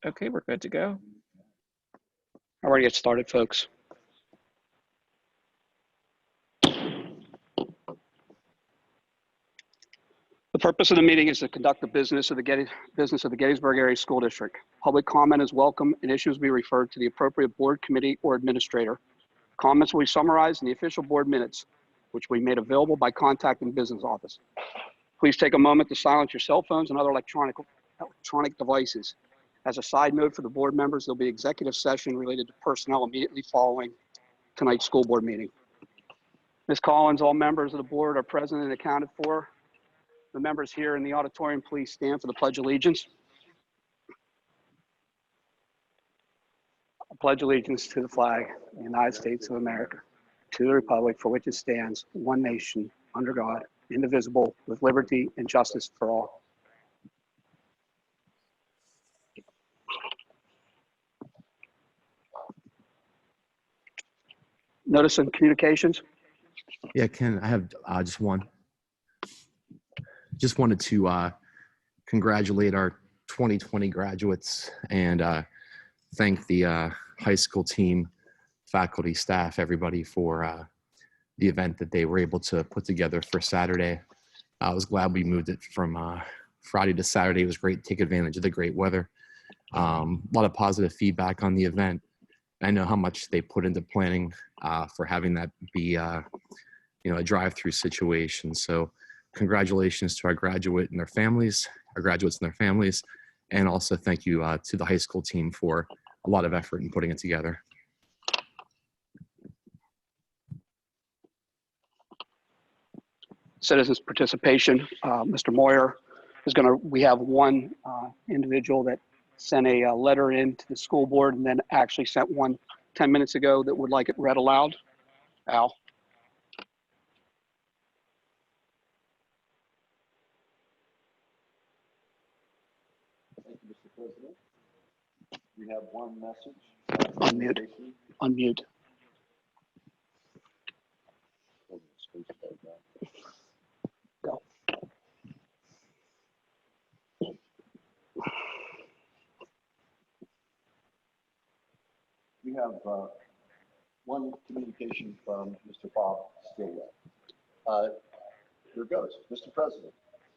Okay, we're good to go. All right, get started, folks. The purpose of the meeting is to conduct the business of the Gettysburg Area School District. Public comment is welcome and issues will be referred to the appropriate board, committee, or administrator. Comments will be summarized in the official board minutes, which will be made available by contacting the business office. Please take a moment to silence your cell phones and other electronic devices. As a side note for the board members, there'll be executive session related to personnel immediately following tonight's school board meeting. Ms. Collins, all members of the board are present and accounted for. The members here in the auditorium, please stand for the Pledge of Allegiance. I pledge allegiance to the flag of the United States of America, to the republic for which it stands, one nation, under God, indivisible, with liberty and justice for all. Notice and communications? Yeah, Ken, I have just one. Just wanted to congratulate our 2020 graduates and thank the high school team, faculty, staff, everybody for the event that they were able to put together for Saturday. I was glad we moved it from Friday to Saturday. It was great to take advantage of the great weather. A lot of positive feedback on the event. I know how much they put into planning for having that be a drive-through situation. So congratulations to our graduates and their families, and also thank you to the high school team for a lot of effort in putting it together. Citizens participation. Mr. Moyer is we have one individual that sent a letter in to the school board and then actually sent one 10 minutes ago that would like it read aloud. Al. Thank you, Mr. President. We have one message. Unmute. Unmute. Go. We have one communication from Mr. Bob Stillwell. Here goes. Mr. President,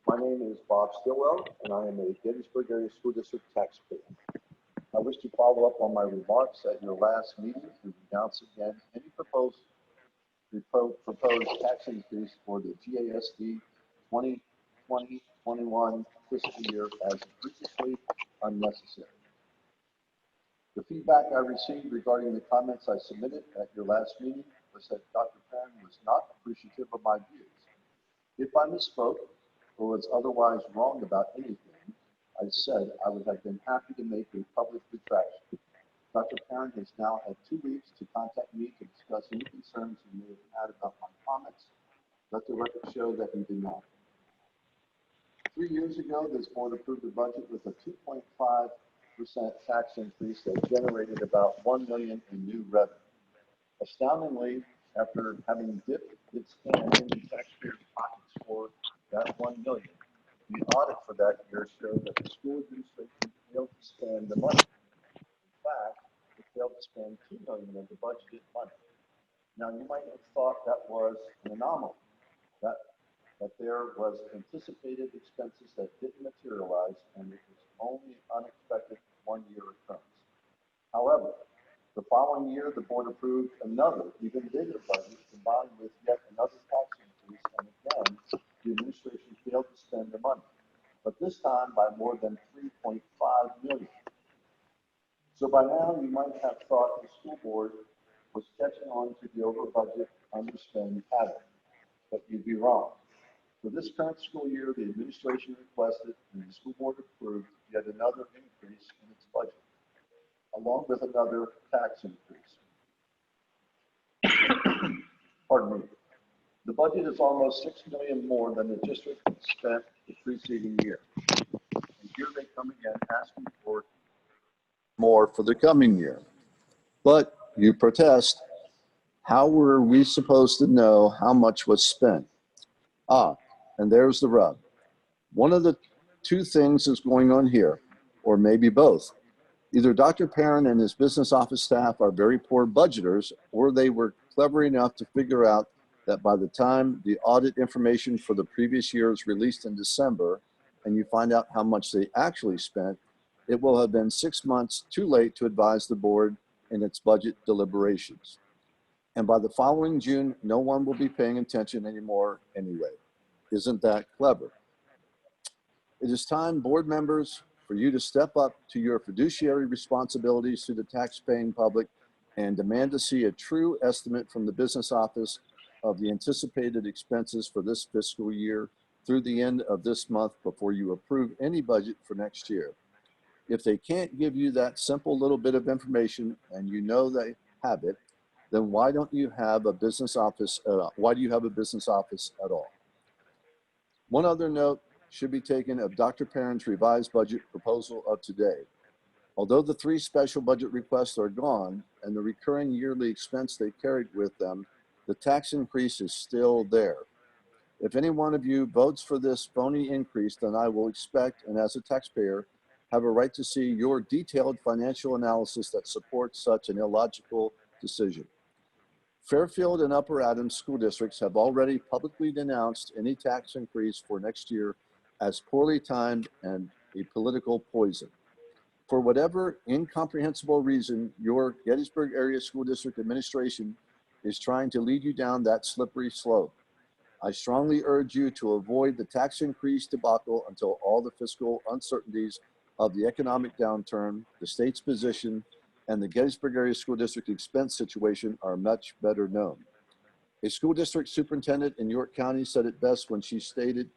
my name is Bob Stillwell, and I am a Gettysburg Area School District taxpayer. I wish to follow up on my remarks at your last meeting and announce again any proposed tax increase for the GASD 2020-21 fiscal year as previously unnecessary. The feedback I received regarding the comments I submitted at your last meeting was that Dr. Penn was not appreciative of my views. If I misspoke or was otherwise wrong about anything I said, I would have been happy to make a public retraction. Dr. Perrin has now had 2 weeks to contact me to discuss any concerns he may have had about my comments. Let the record show that he did not. 3 years ago, this board approved a budget with a 2.5% tax increase that generated about $1 million in new revenue. Astoundingly, after having dipped its hand in the taxpayers' pockets for that $1 million, the audit for that year showed that the school administration failed to spend the money. In fact, it failed to spend $2 million of the budgeted money. Now, you might have thought that was an anomaly, that there was anticipated expenses that didn't materialize, and it was only unexpected one-year occurrence. However, the following year, the board approved another, even bigger budget combined with yet another tax increase, and again, the administration failed to spend the money, but this time by more than $3.5 million. So by now, you might have thought the school board was catching on to the over-budget, underspend pattern, but you'd be wrong. For this current school year, the administration requested and the school board approved yet another increase in its budget, along with another tax increase. Pardon me. The budget is almost $6 million more than the district spent the preceding year. And here they come again asking for more for the coming year. But you protest. How were we supposed to know how much was spent? And there's the rub. One of the two things is going on here, or maybe both. Either Dr. Perrin and his business office staff are very poor budgeters, or they were clever enough to figure out that by the time the audit information for the previous year is released in December, and you find out how much they actually spent, it will have been 6 months too late to advise the board in its budget deliberations. And by the following June, no one will be paying attention anymore anyway. Isn't that clever? It is time, board members, for you to step up to your fiduciary responsibilities to the tax-paying public and demand to see a true estimate from the business office of the anticipated expenses for this fiscal year through the end of this month before you approve any budget for next year. If they can't give you that simple little bit of information and you know they have it, then why don't you have a business office? Why do you have a business office at all? One other note should be taken of Dr. Perrin's revised budget proposal of today. Although the 3 special budget requests are gone and the recurring yearly expense they carried with them, the tax increase is still there. If any one of you votes for this phony increase, then I will expect, and as a taxpayer, have a right to see your detailed financial analysis that supports such an illogical decision. Fairfield and Upper Adams school districts have already publicly denounced any tax increase for next year as poorly timed and a political poison. For whatever incomprehensible reason, your Gettysburg Area School District administration is trying to lead you down that slippery slope. I strongly urge you to avoid the tax increase debacle until all the fiscal uncertainties of the economic downturn, the state's position, and the Gettysburg Area School District expense situation are much better known. A school district superintendent in York County said it best when she stated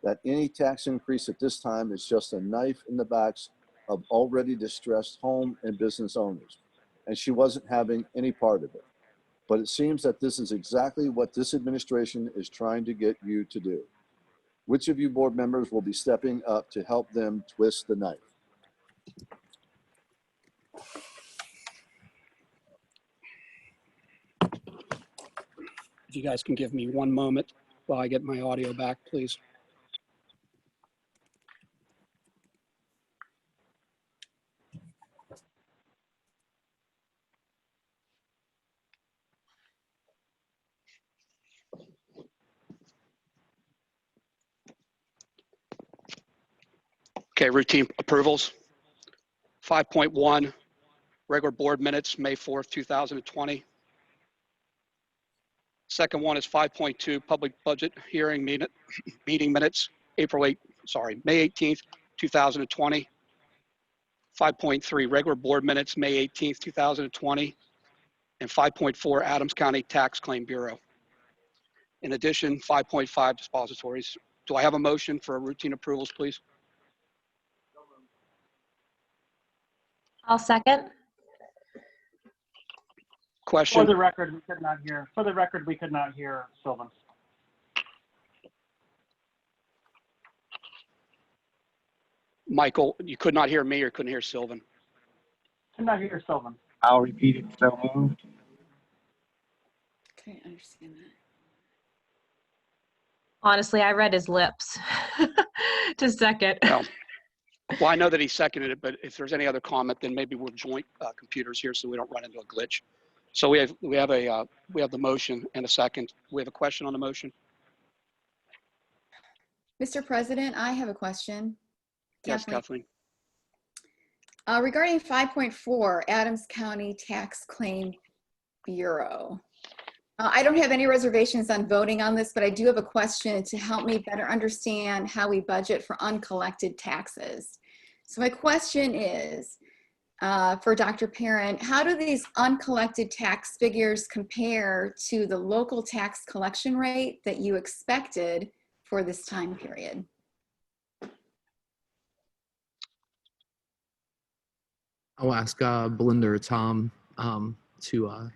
that any tax increase at this time is just a knife in the backs of already distressed home and business owners, and she wasn't having any part of it. But it seems that this is exactly what this administration is trying to get you to do. Which of you board members will be stepping up to help them twist the knife? If you guys can give me 1 moment while I get my audio back, please. Okay, routine approvals. 5.1, regular board minutes, May 4th, 2020. Second one is 5.2, public budget hearing meeting minutes, May 18th, 2020. 5.3, regular board minutes, May 18th, 2020. And 5.4, Adams County Tax Claim Bureau. In addition, 5.5, dispositories. Do I have a motion for routine approvals, please? I'll second. Question? For the record, we could not hear. For the record, we could not hear Sylvan. Michael, you could not hear me or couldn't hear Sylvan? Could not hear Sylvan. I'll repeat it. So moved. Okay, I understand that. Honestly, I read his lips. To second. Well, I know that he seconded it, but if there's any other comment, then maybe we'll joint computers here so we don't run into a glitch. So we have the motion and a second. We have a question on the motion. Mr. President, I have a question. Yes, Kathleen. Regarding 5.4, Adams County Tax Claim Bureau. I don't have any reservations on voting on this, but I do have a question to help me better understand how we budget for uncollected taxes. So my question is, for Dr. Perrin, how do these uncollected tax figures compare to the local tax collection rate that you expected for this time period? I'll ask Belinda or Tom to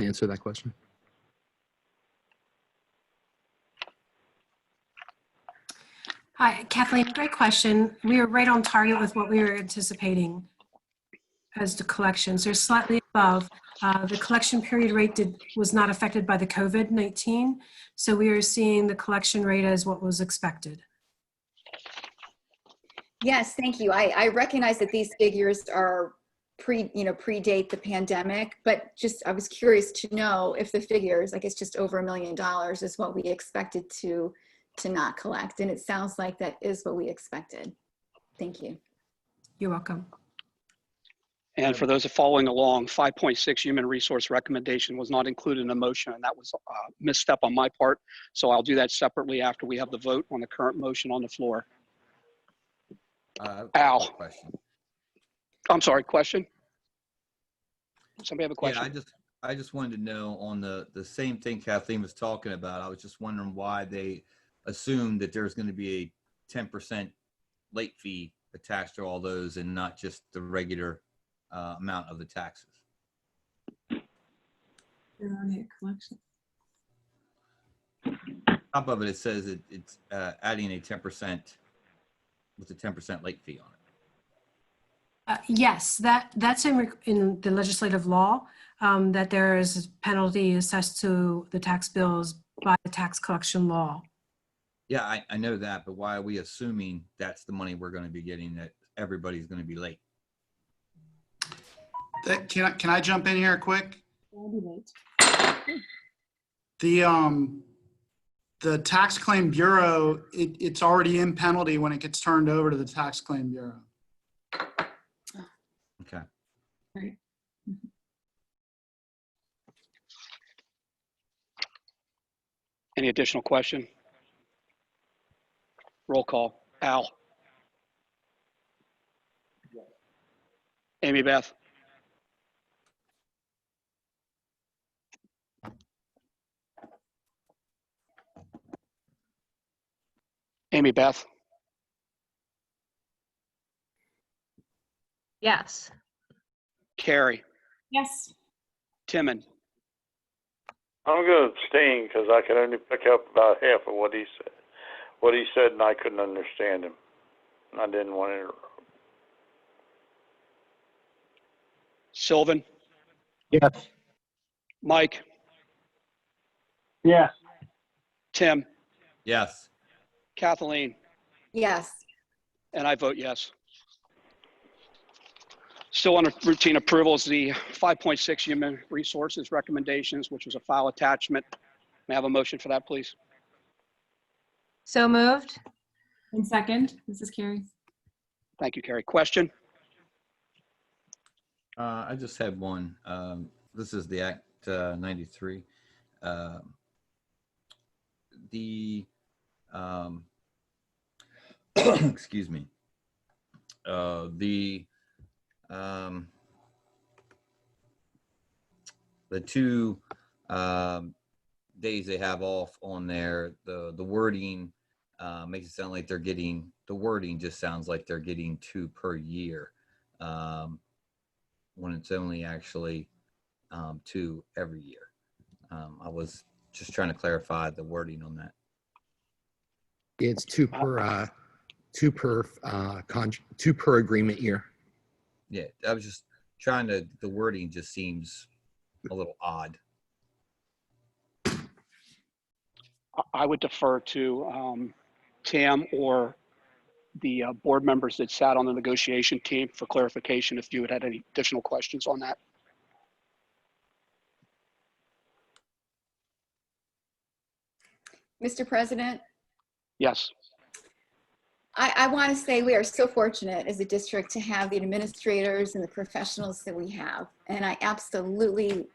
answer that question. Hi, Kathleen, great question. We are right on target with what we were anticipating as to collections. They're slightly above. The collection period rate was not affected by the COVID-19, so we are seeing the collection rate as what was expected. Yes, thank you. I recognize that these figures are predate the pandemic, but just I was curious to know if the figures, I guess just over $1 million is what we expected to not collect. And it sounds like that is what we expected. Thank you. You're welcome. And for those following along, 5.6 human resource recommendation was not included in the motion, and that was a misstep on my part. So I'll do that separately after we have the vote on the current motion on the floor. Al. Question. I'm sorry, question? Somebody have a question? Yeah, I just wanted to know on the same thing Kathleen was talking about. I was just wondering why they assumed that there's going to be a 10% late fee attached to all those and not just the regular amount of the taxes. They're already a collection. Top of it, it says it's adding a 10% with a 10% late fee on it. Yes, that's in the legislative law, that there is a penalty assessed to the tax bills by the tax collection law. Yeah, I know that, but why are we assuming that's the money we're going to be getting, that everybody's going to be late? Can I jump in here quick? I'll be late. The tax claim bureau, it's already in penalty when it gets turned over to the tax claim bureau. Okay. Right. Any additional question? Roll call. Al. Amy Beth. Amy Beth. Yes. Carrie. Yes. Timon. I'm going to abstain because I could only pick up about half of what he said. What he said, and I couldn't understand him. And I didn't want to interrupt. Sylvan. Yes. Mike. Yes. Tim. Yes. Kathleen. Yes. And I vote yes. Still under routine approval is the 5.6 human resources recommendations, which was a file attachment. May I have a motion for that, please? So moved. And second, this is Carrie. Thank you, Carrie. Question? I just had one. This is the Act 93. Excuse me. The 2 days they have off on there, the wording makes it sound like they're getting, the wording just sounds like they're getting 2 per year, when it's only actually 2 every year. I was just trying to clarify the wording on that. It's two per agreement year. Yeah, I was just trying to, the wording just seems a little odd. I would defer to Tam or the board members that sat on the negotiation team for clarification if you had any additional questions on that. Mr. President, Yes. I want to say we are so fortunate as a district to have the administrators and the professionals that we have, and I absolutely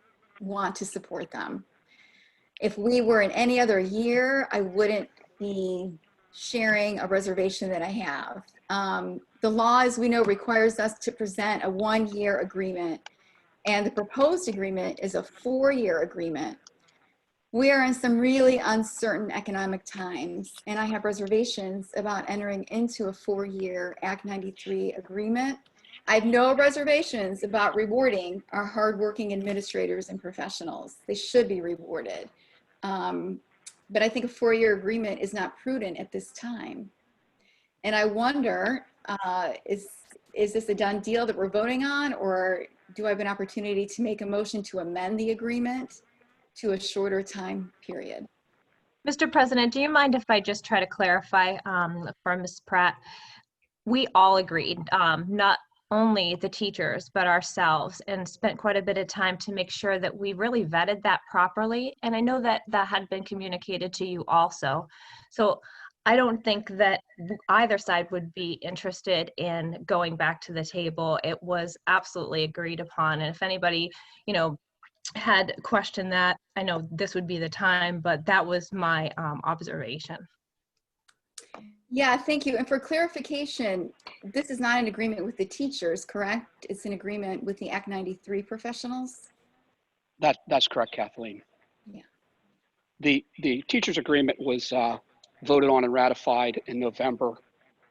want to support them. If we were in any other year, I wouldn't be sharing a reservation that I have. The law, as we know, requires us to present a 1-year agreement, and the proposed agreement is a 4-year agreement. We are in some really uncertain economic times, and I have reservations about entering into a 4-year Act 93 agreement. I have no reservations about rewarding our hardworking administrators and professionals. They should be rewarded. But I think a 4-year agreement is not prudent at this time. And I wonder, is this a done deal that we're voting on, or do I have an opportunity to make a motion to amend the agreement to a shorter time period? Mr. President, do you mind if I just try to clarify for Ms. Pratt? we all agreed, not only the teachers, but ourselves, and spent quite a bit of time to make sure that we really vetted that properly. And I know that that had been communicated to you also. So I don't think that either side would be interested in going back to the table. It was absolutely agreed upon. And if anybody, had questioned that, I know this would be the time, but that was my observation. Yeah, thank you. And for clarification, this is not an agreement with the teachers, correct? It's an agreement with the Act 93 professionals? That's correct, Kathleen. Yeah. The teachers' agreement was voted on and ratified in November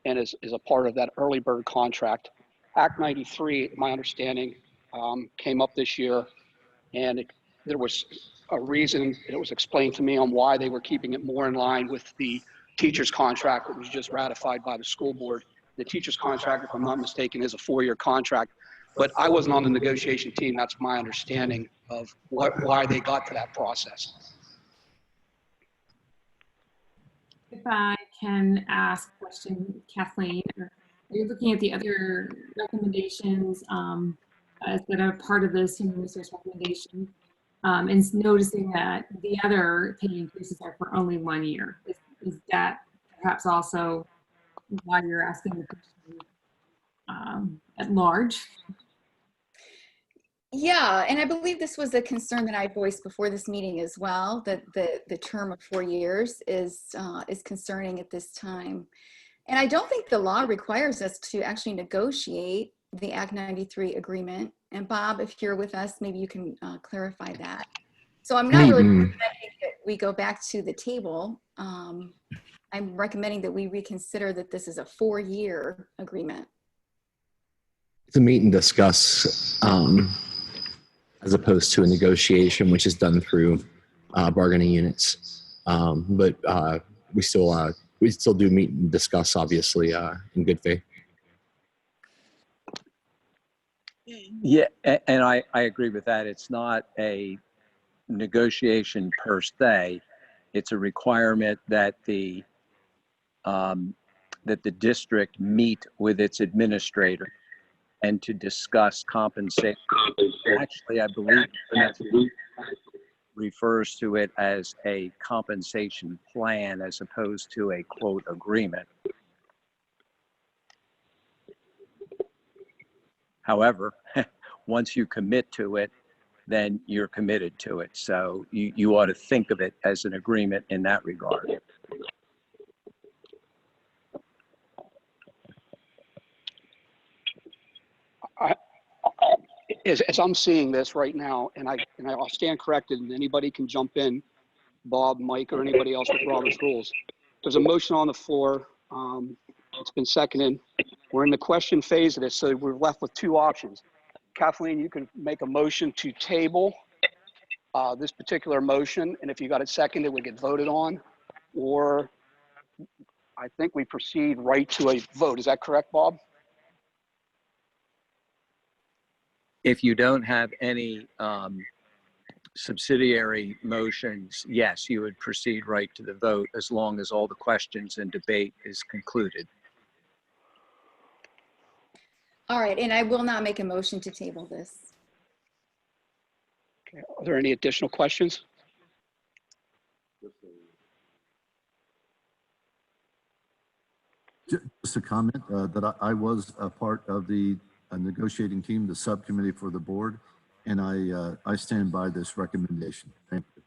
and is a part of that early bird contract. Act 93, my understanding, came up this year, and there was a reason, it was explained to me on why they were keeping it more in line with the teacher's contract that was just ratified by the school board. The teacher's contract, if I'm not mistaken, is a 4-year contract, but I wasn't on the negotiation team. That's my understanding of why they got to that process. If I can ask a question, Kathleen, are you looking at the other recommendations that are part of this human resource recommendation and noticing that the other pay increases are for only 1 year? Is that perhaps also why you're asking the question at large? Yeah, and I believe this was a concern that I voiced before this meeting as well, that the term of 4 years is concerning at this time. And I don't think the law requires us to actually negotiate the Act 93 agreement. And Bob, if you're with us, maybe you can clarify that. So I'm not really recommending that we go back to the table. I'm recommending that we reconsider that this is a 4-year agreement. It's a meet and discuss as opposed to a negotiation, which is done through bargaining units. But we still do meet and discuss, obviously, in good faith. Yeah, and I agree with that. It's not a negotiation per se. It's a requirement that the district meet with its administrator and to discuss compensation. Actually, I believe it refers to it as a compensation plan as opposed to a quote agreement. However, once you commit to it, then you're committed to it. So you ought to think of it as an agreement in that regard. As I'm seeing this right now, and I'll stand corrected, and anybody can jump in, Bob, Mike, or anybody else with Robert's rules. There's a motion on the floor. It's been seconded. We're in the question phase of this, so we're left with 2 options. Kathleen, you can make a motion to table this particular motion, and if you got it seconded, it would get voted on, or I think we proceed right to a vote. Is that correct, Bob? If you don't have any subsidiary motions, yes, you would proceed right to the vote as long as all the questions and debate is concluded. All right, and I will not make a motion to table this. Okay. Are there any additional questions? Just a comment that I was a part of the negotiating team, the subcommittee for the board, and I stand by this recommendation. Thank you.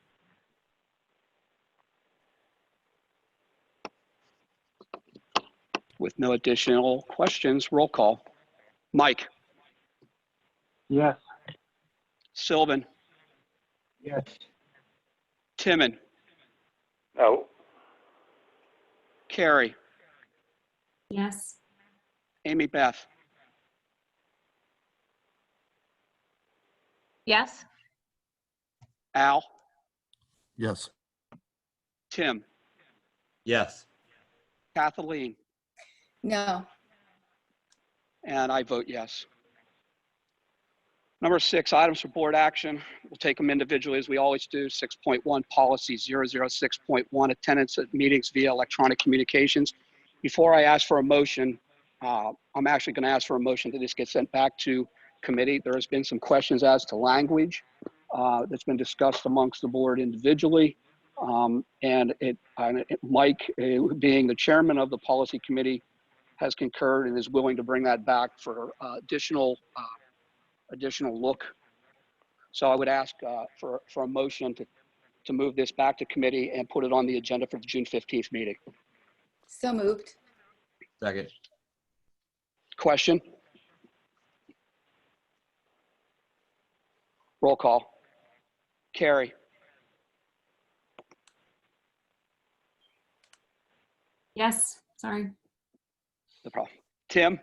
With no additional questions, roll call. Mike. Yes. Sylvan. Yes. Timon. No. Carrie. Yes. Amy Beth. Yes? Al. Yes. Tim. Yes. Kathleen. No. And I vote yes. Number 6, items for board action. We'll take them individually as we always do. 6.1, policy 006.1, attendance at meetings via electronic communications. Before I ask for a motion, I'm actually going to ask for a motion that this gets sent back to committee. There has been some questions as to language that's been discussed amongst the board individually. Mike, being the chairman of the policy committee, has concurred and is willing to bring that back for additional look. So I would ask for a motion to move this back to committee and put it on the agenda for the June 15th meeting. So moved. Second. Question? Roll call. Carrie? Yes, sorry. No problem. Tim?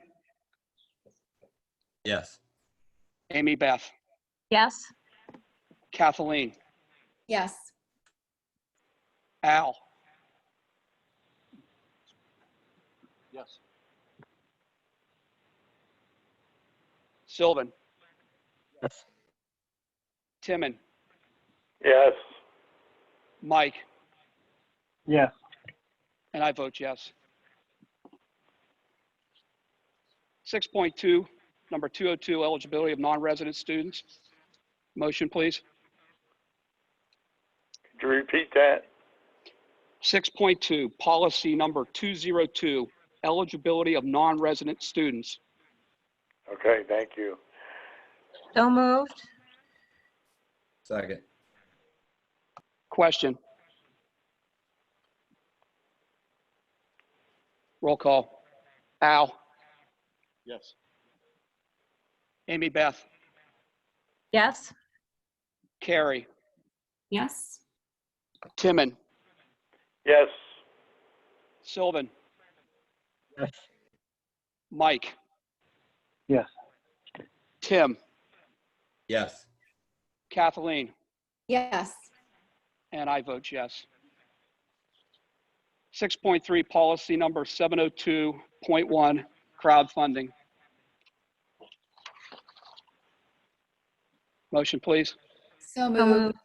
Yes. Amy Beth? Yes. Kathleen? Yes. Al? Yes. Sylvan? Yes. Timon? Yes. Mike? Yes. And I vote yes. 6.2, number 202, eligibility of non-resident students. Motion, please. Could you repeat that? 6.2, policy number 202, eligibility of non-resident students. Okay, thank you. So moved. Second. Question. Roll call. Al? Yes. Amy Beth? Yes. Carrie? Yes. Timon? Yes. Sylvan? Yes. Mike? Yes. Tim? Yes. Kathleen? Yes. And I vote yes. 6.3, policy number 702.1, crowdfunding. Motion, please. So So moved. moved.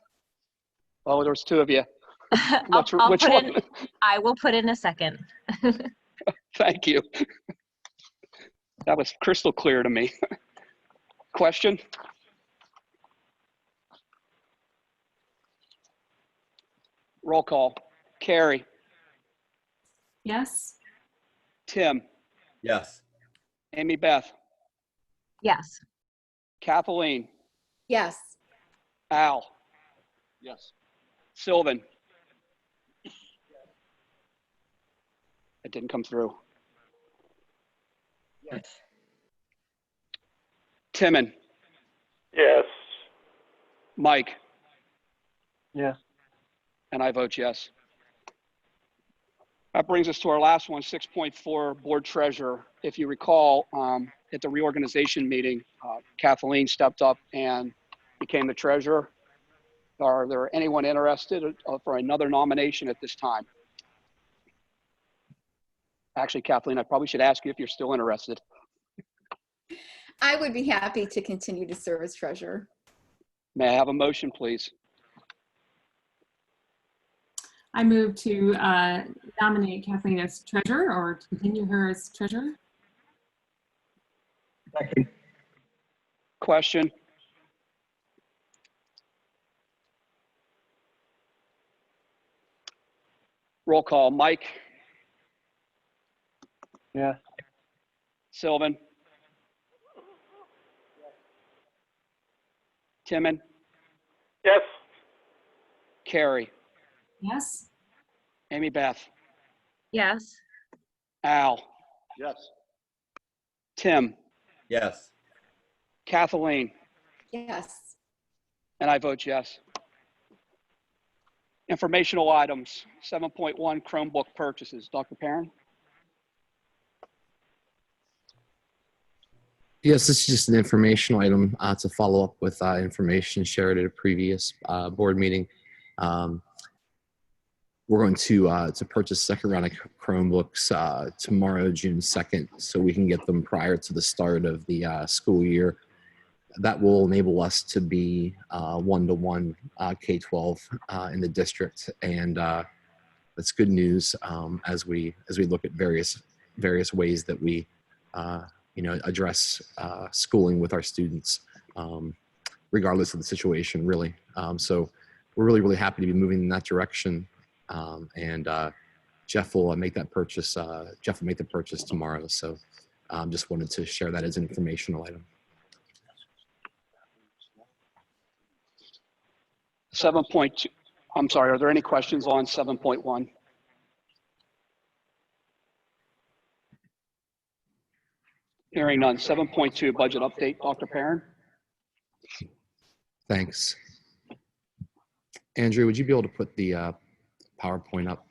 Oh, there's two of you. I'll Which put one? in, I will put in a second. Thank you. That was crystal clear to me. Question? Roll call. Carrie? Yes. Tim? Yes. Amy Beth? Yes. Kathleen? Yes. Al? Yes. Sylvan? It didn't come through. Yes. Timon? Yes. Mike? Yes. And I vote yes. That brings us to our last one, 6.4, board treasurer. If you recall, at the reorganization meeting, Kathleen stepped up and became the treasurer. Are there anyone interested for another nomination at this time? Actually, Kathleen, I probably should ask you if you're still interested. I would be happy to continue to serve as treasurer. May I have a motion, please? I move to nominate Kathleen as treasurer or to continue her as treasurer. Second. Question? Roll call. Mike? Yes. Sylvan? Timon? Yes. Carrie? Yes. Amy Beth? Yes. Al? Yes. Tim? Yes. Kathleen? Yes. And I vote yes. Informational items, 7.1, Chromebook purchases. Dr. Perrin? Yes, this is just an informational item to follow up with information shared at a previous board meeting. We're going to purchase second round of Chromebooks tomorrow, June 2nd, so we can get them prior to the start of the school year. That will enable us to be one-to-one K-12 in the district, and that's good news as we look at various ways that we address schooling with our students, regardless of the situation, really. So we're really, really happy to be moving in that direction. And Jeff will make that purchase. Jeff will make the purchase tomorrow. So just wanted to share that as an informational item. 7.2, I'm sorry, are there any questions on 7.1? Hearing none. 7.2 budget update, Dr. Perrin. Thanks. Andrew, would you be able to put the PowerPoint up?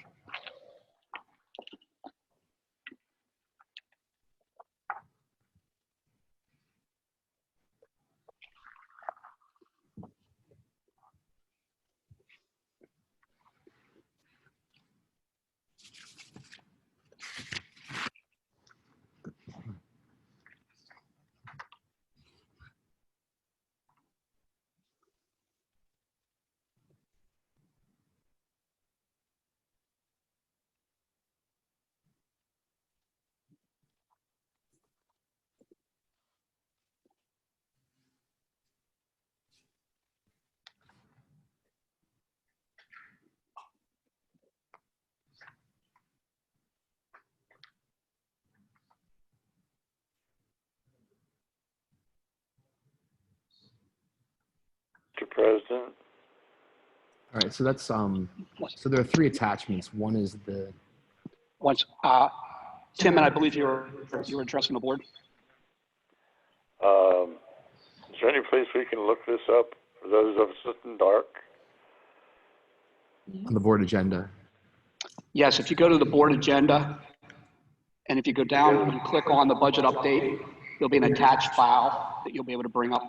Mr. President. All right, so that's so there are 3 attachments. One is the Tim, and I believe you were addressing the board. Is there any place we can look this up for those of us in the dark? on the board agenda. Yes, if you go to the board agenda, and if you go down and click on the budget update, there'll be an attached file that you'll be able to bring up.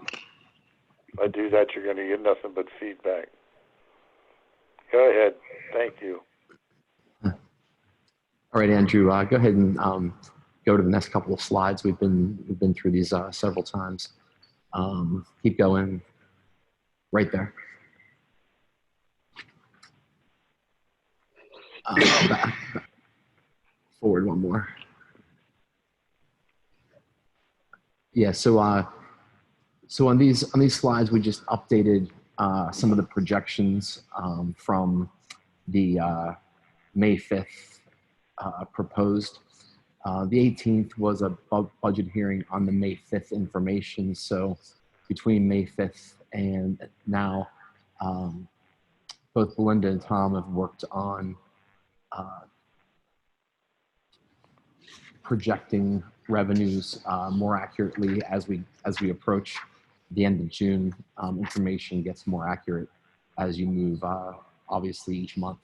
If I do that, you're going to get nothing but feedback. Go ahead. Thank you. All right, Andrew, go ahead and go to the next couple of slides. We've been through these several times. Keep going. Right there. Back. Forward one more. Yeah. So on these slides, we just updated some of the projections from the May 5th proposed. The 18th was a budget hearing on the May 5th information. So between May 5th and now, both Belinda and Tom have worked on projecting revenues more accurately as we approach the end of June. Information gets more accurate as you move, obviously, each month.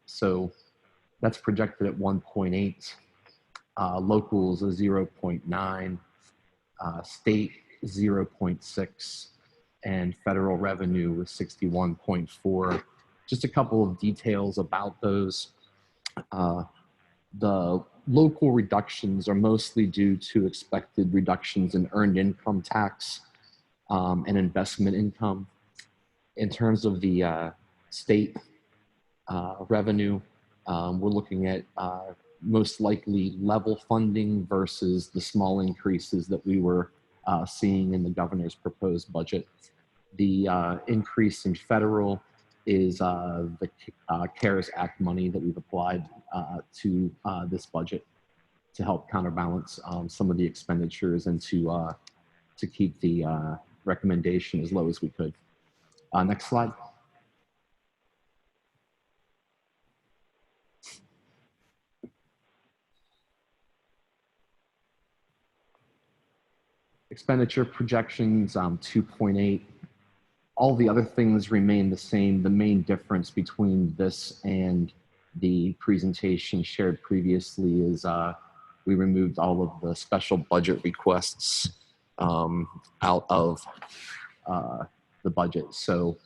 So that's projected at 1.8. Locals a 0.9, state 0.6, and federal revenue was 61.4. Just a couple of details about those. The local reductions are mostly due to expected reductions in earned income tax and investment income. In terms of the state revenue, we're looking at most likely level funding versus the small increases that we were seeing in the governor's proposed budget. The increase in federal is the CARES Act money that we've applied to this budget to help counterbalance some of the expenditures and to keep the recommendation as low as we could. Next slide. Expenditure projections, 2.8. All the other things remain the same. The main difference between this and the presentation shared previously is we removed all of the special budget requests out of the budget. So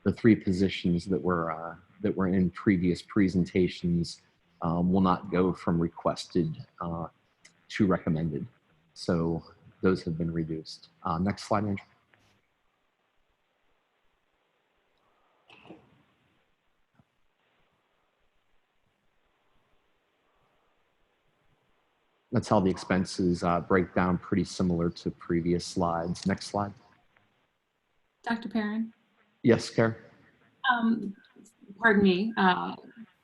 the 3 positions that were in previous presentations will not go from requested to recommended. So those have been reduced. Next slide, Andrew. That's how the expenses break down, pretty similar to previous slides. Next slide. Dr. Perrin, Yes, Karen? um, pardon me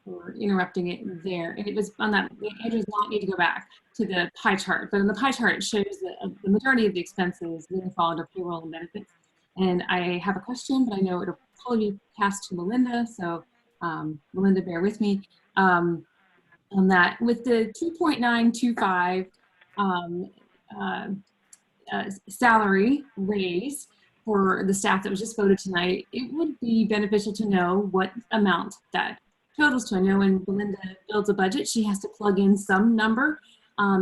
for interrupting it there. And it was on that, Andrew does not need to go back to the pie chart, but in the pie chart, it shows that the majority of the expenses really fall under payroll and benefits. And I have a question, but I know it'll probably be passed to Melinda. So Melinda, bear with me on that. With the 2.925 salary raise for the staff that was just voted tonight, it would be beneficial to know what amount that totals to. I know when Belinda builds a budget, she has to plug in some number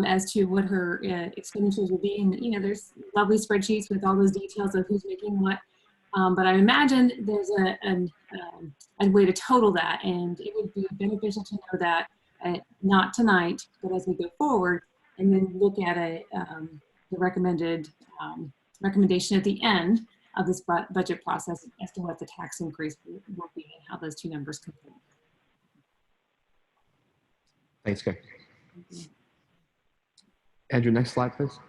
as to what her expenditures will be. And, you know, there's lovely spreadsheets with all those details of who's making what. But I imagine there's a way to total that. And it would be beneficial to know that, not tonight, but as we go forward, and then look at the recommended recommendation at the end of this budget process as to what the tax increase will be and how those two numbers compare. Thanks, Karen. Andrew, next slide, please.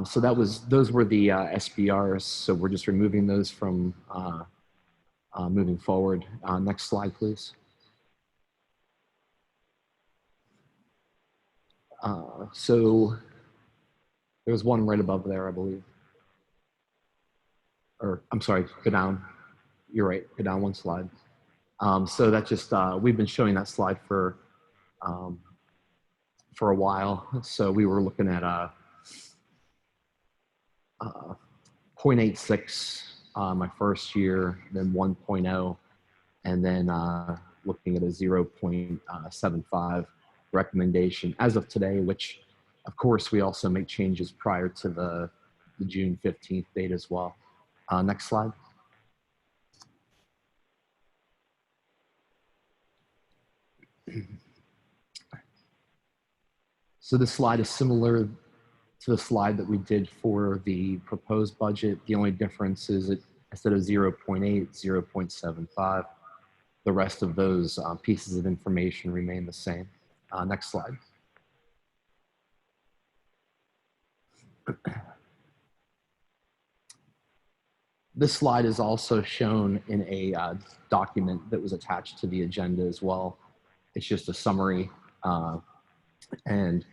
So those were the SBRs. So we're just removing those from moving forward. Next slide, please. So there was one right above there, I believe. Or I'm sorry, go down. You're right, go down one slide. So that just, we've been showing that slide for a while. So we were looking at 0.86 my first year, then 1.0, and then looking at a 0.75 recommendation as of today, which of course we also make changes prior to the June 15th date as well. Next slide. So this slide is similar to the slide that we did for the proposed budget. The only difference is it, instead of 0.8, 0.75. The rest of those pieces of information remain the same. Next slide. This slide is also shown in a document that was attached to the agenda as well. It's just a summary. And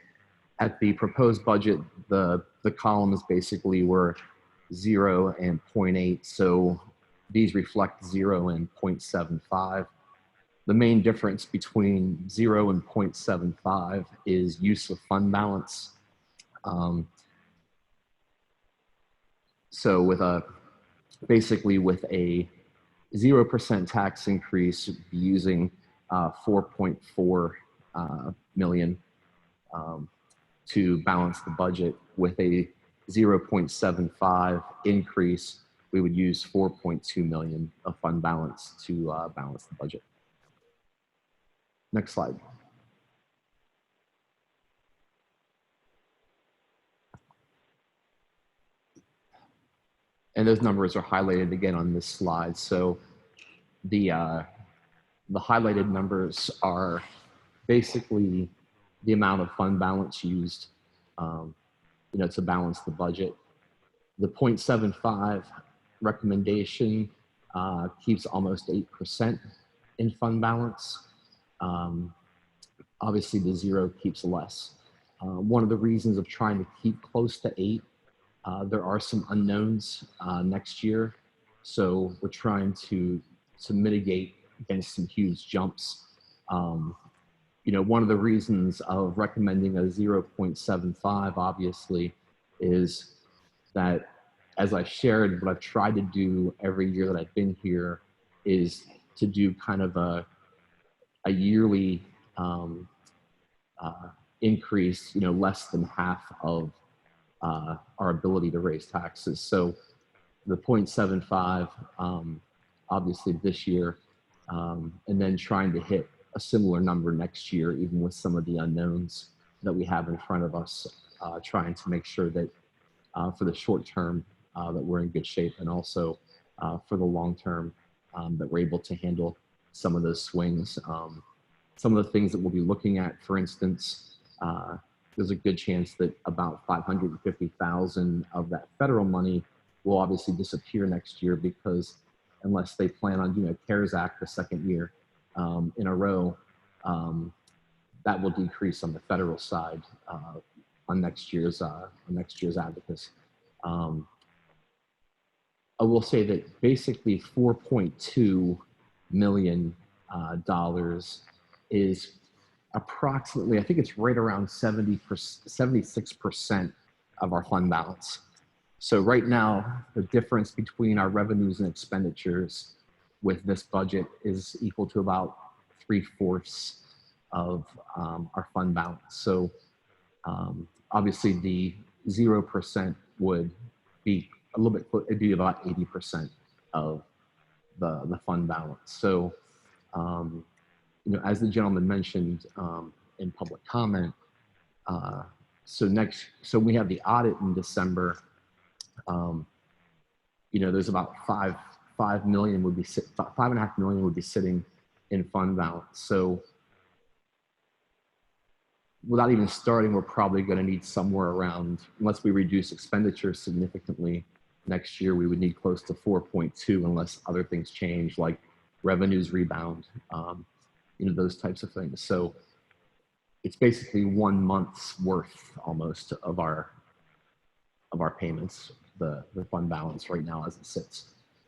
at the proposed budget, the columns basically were 0 and 0.8. So these reflect 0 and 0.75. The main difference between 0 and 0.75 is use of fund balance. So with basically with a 0% tax increase, you'd be using 4.4 million to balance the budget. With a 0.75 increase, we would use 4.2 million of fund balance to balance the budget. Next slide. And those numbers are highlighted again on this slide. So the highlighted numbers are basically the amount of fund balance used, to balance the budget. The 0.75 recommendation keeps almost 8% in fund balance. Obviously, the 0 keeps less. One of the reasons of trying to keep close to 8, there are some unknowns next year. So we're trying to mitigate against some huge jumps. One of the reasons of recommending a 0.75, obviously, is that, as I shared, what I've tried to do every year that I've been here is to do kind of a yearly increase, less than half of our ability to raise taxes. So the 0.75, obviously this year, and then trying to hit a similar number next year, even with some of the unknowns that we have in front of us, trying to make sure that for the short term that we're in good shape, and also for the long term that we're able to handle some of those swings. Some of the things that we'll be looking at, for instance, there's a good chance that about 550,000 of that federal money will obviously disappear next year, because unless they plan on doing a CARES Act the second year in a row, that will decrease on the federal side on next year's abacus. I will say that basically $4.2 million is approximately, I think it's right around 76% of our fund balance. So right now, the difference between our revenues and expenditures with this budget is equal to about 3/4 of our fund balance. So obviously the 0% would be a little bit, it'd be about 80% of the fund balance. So, you know, as the gentleman mentioned in public comment, so we have the audit in December. You know, there's about $5.5 million would be sitting in fund balance. So without even starting, we're probably going to need somewhere around, unless we reduce expenditures significantly next year, we would need close to 4.2 unless other things change, like revenues rebound, you know, those types of things. So it's basically 1 month's worth almost of our payments, the fund balance right now as it sits.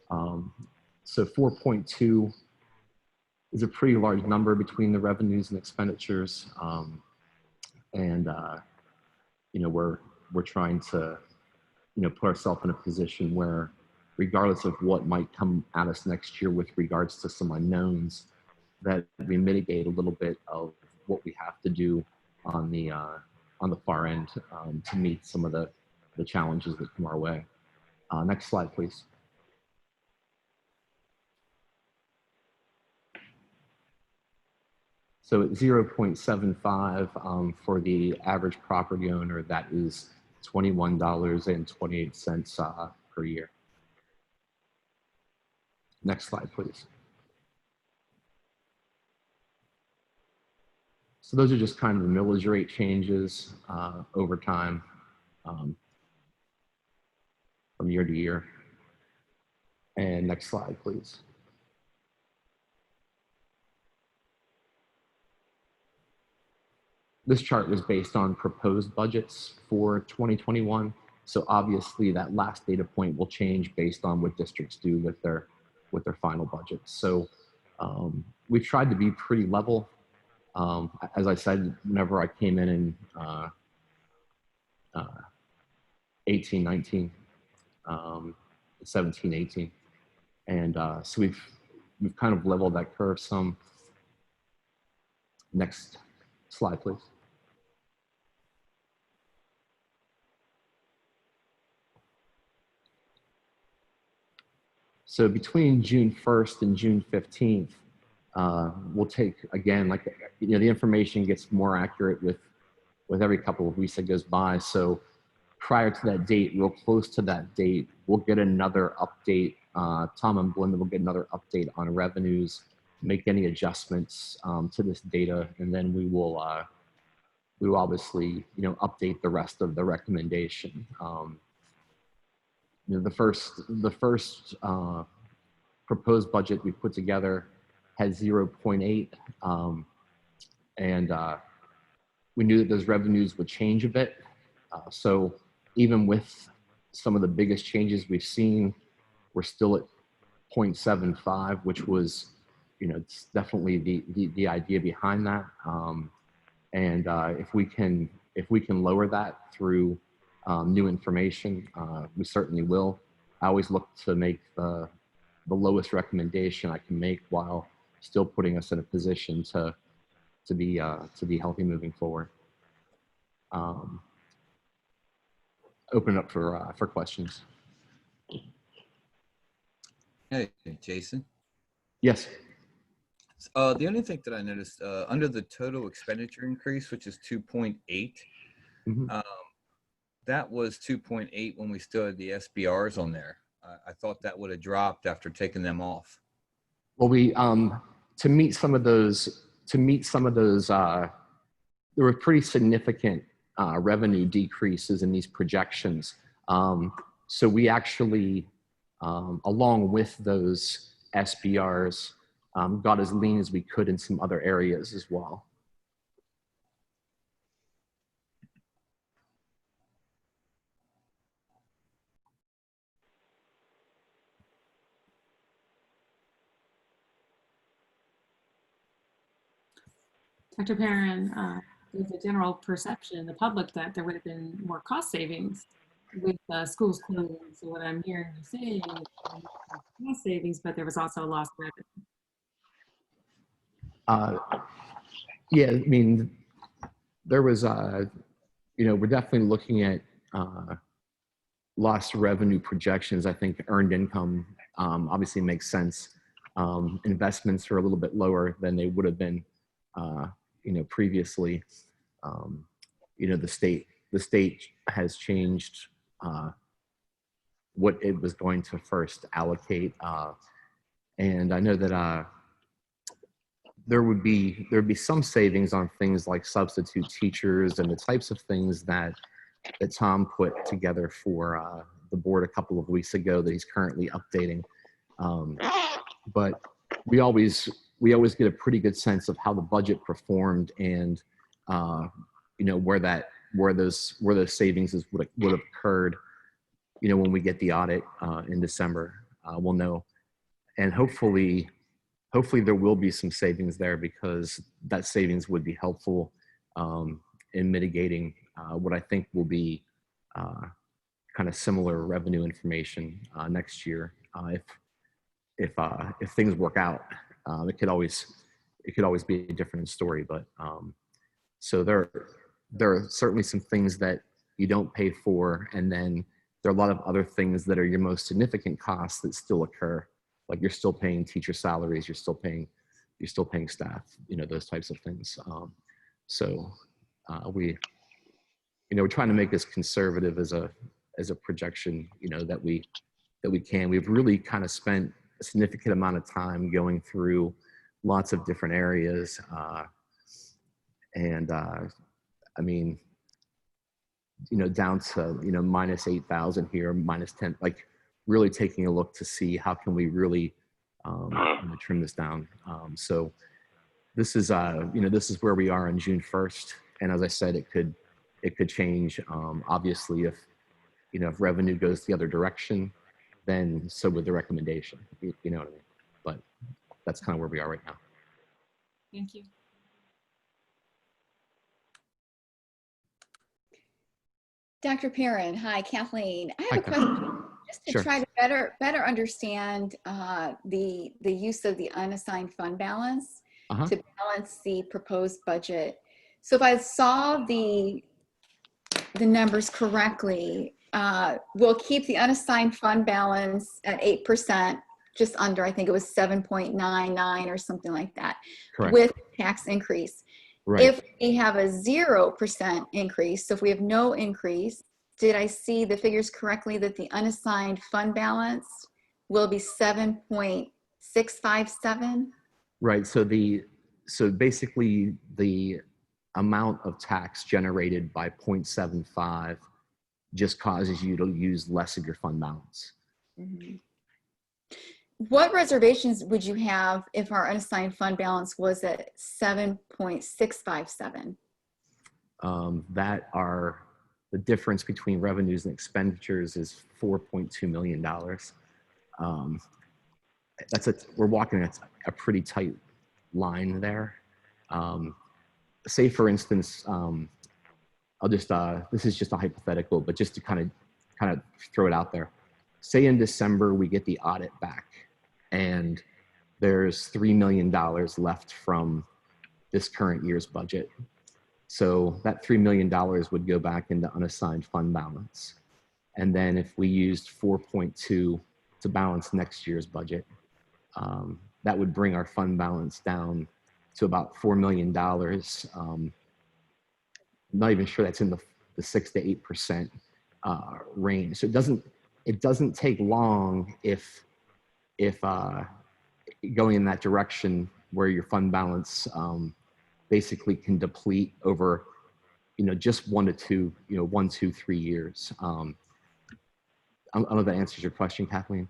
So 4.2 is a pretty large number between the revenues and expenditures. You know, we're trying to, you know, put ourselves in a position where, regardless of what might come at us next year with regards to some unknowns, that we mitigate a little bit of what we have to do on the far end to meet some of the challenges that come our way. Next slide, please. So at 0.75 for the average property owner, that is $21.28 per year. Next slide, please. So those are just kind of the millage rate changes over time from year to year. And next slide, please. This chart was based on proposed budgets for 2021. So obviously that last data point will change based on what districts do with their final budgets. So we've tried to be pretty level. As I said, whenever I came in 18, 19, 17, 18. And so we've kind of leveled that curve some. Next slide, please. So between June 1st and June 15th, we'll take, again, like, you know, the information gets more accurate with every couple of weeks that goes by. So prior to that date, real close to that date, we'll get another update. Tom and Belinda will get another update on revenues, make any adjustments to this data, and then we will obviously, you know, update the rest of the recommendation. You know, the first proposed budget we put together had 0.8, and we knew that those revenues would change a bit. So even with some of the biggest changes we've seen, we're still at 0.75, which was, you know, it's definitely the idea behind that. And if we can lower that through new information, we certainly will. I always look to make the lowest recommendation I can make while still putting us in a position to be healthy moving forward. Open up for questions. Hey, Jason. Yes. The only thing that I noticed under the total expenditure increase, which is 2.8, Mm-hmm. That was 2.8 when we still had the SBRs on there. I thought that would have dropped after taking them off. Well, we to meet some of those there were pretty significant revenue decreases in these projections. So we actually, along with those SBRs, got as lean as we could in some other areas as well. Dr. Perrin, there's a general perception in the public that there would have been more cost savings with schools closing. So what I'm hearing you saying is cost savings, but there was also a lost revenue. Yeah, I mean, there was, you know, we're definitely looking at lost revenue projections. I think earned income obviously makes sense. Investments are a little bit lower than they would have been, you know, previously. You know, the state has changed what it was going to first allocate, and I know that there would be some savings on things like substitute teachers and the types of things that Tom put together for the board a couple of weeks ago that he's currently updating. But we always get a pretty good sense of how the budget performed and you know, where those savings would have occurred. You know, when we get the audit in December, we'll know, and hopefully there will be some savings there, because that savings would be helpful in mitigating what I think will be kind of similar revenue information next year. If things work out, it could always be a different story. But so there are certainly some things that you don't pay for, and then there are a lot of other things that are your most significant costs that still occur. Like you're still paying teacher salaries, you're still paying staff, you know, those types of things. So we're trying to make as conservative as a projection, you know, that we can. We've really kind of spent a significant amount of time going through lots of different areas, and I mean, you know, down to, you know, minus 8,000 here, minus 10, like really taking a look to see how can we really you know, trim this down. So this is you know, this is where we are on June 1st, and as I said, it could change. Obviously, if you know, if revenue goes the other direction, then so would the recommendation. You know what I mean? But that's kind of where we are right now. Thank you. Dr. Perrin, hi, Kathleen. I have a question just to try to better understand the use of the unassigned fund balance to balance the proposed budget. So if I saw the numbers correctly, we'll keep the unassigned fund balance at 8%, just under, I think it was 7.99 or something like that, with tax increase. Right. If we have a 0% increase, so if we have no increase, did I see the figures correctly that the unassigned fund balance will be 7.657? Right. So basically the amount of tax generated by 0.75 just causes you to use less of your fund balance. Mm-hmm. What reservations would you have if our unassigned fund balance was at 7.657? That are the difference between revenues and expenditures is $4.2 million. We're walking a pretty tight line there. Say for instance, I'll just this is just a hypothetical, but just to kind of throw it out there. Say in December we get the audit back, and there's $3 million left from this current year's budget. So that $3 million would go back into unassigned fund balance. And then if we used 4.2 to balance next year's budget, that would bring our fund balance down to about $4 million. I'm not even sure that's in the 6 to 8% range. So it doesn't take long if going in that direction where your fund balance basically can deplete over, just 1 to 2, 1, 2, 3 years. I don't know if that answers your question, Kathleen.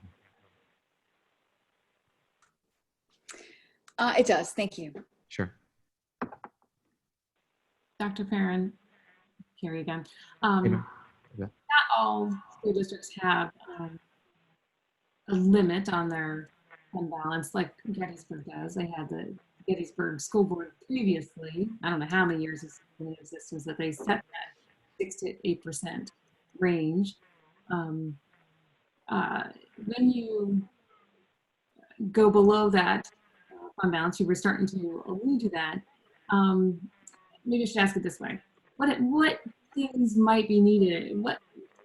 It does. Thank you. Sure. Dr. Perrin, Carrie again. Yeah. Not all school districts have a limit on their fund balance like Gettysburg does. They had the Gettysburg School Board previously, I don't know how many years it's been in existence, that they set that 6 to 8% range. When you go below that fund balance, you were starting to allude to that. Maybe I should ask it this way: what things might be needed?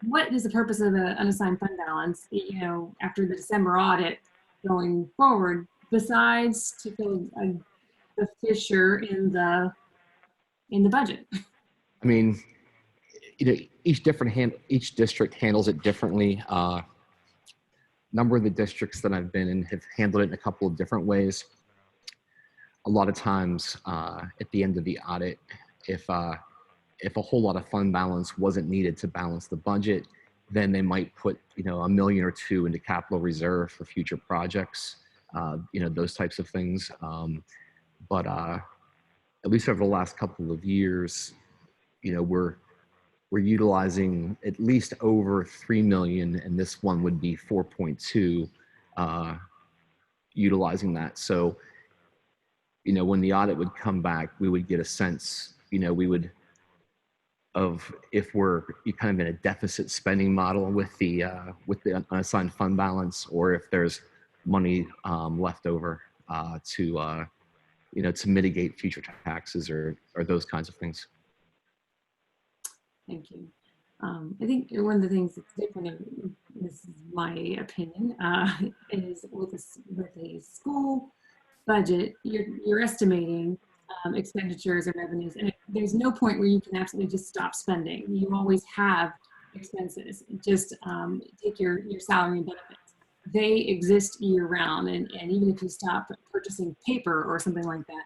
What is the purpose of the unassigned fund balance? After the December audit going forward, besides to fill the fissure in the budget. I mean, each district handles it differently. Number of the districts that I've been in have handled it in a couple of different ways. A lot of times at the end of the audit, if a whole lot of fund balance wasn't needed to balance the budget, then they might put $1 million or $2 million into capital reserve for future projects, those types of things. But at least over the last couple of years, we're utilizing at least over $3 million, and this one would be 4.2, utilizing that. So, when the audit would come back, we would get a sense, of if we're kind of in a deficit spending model with the unassigned fund balance, or if there's money left over to mitigate future taxes or those kinds of things. Thank you. I think one of the things that's different, this is my opinion, is with a school budget, you're estimating expenditures or revenues, and there's no point where you can absolutely just stop spending. You always have expenses. Just take your salary and benefits. They exist year round, and even if you stop purchasing paper or something like that,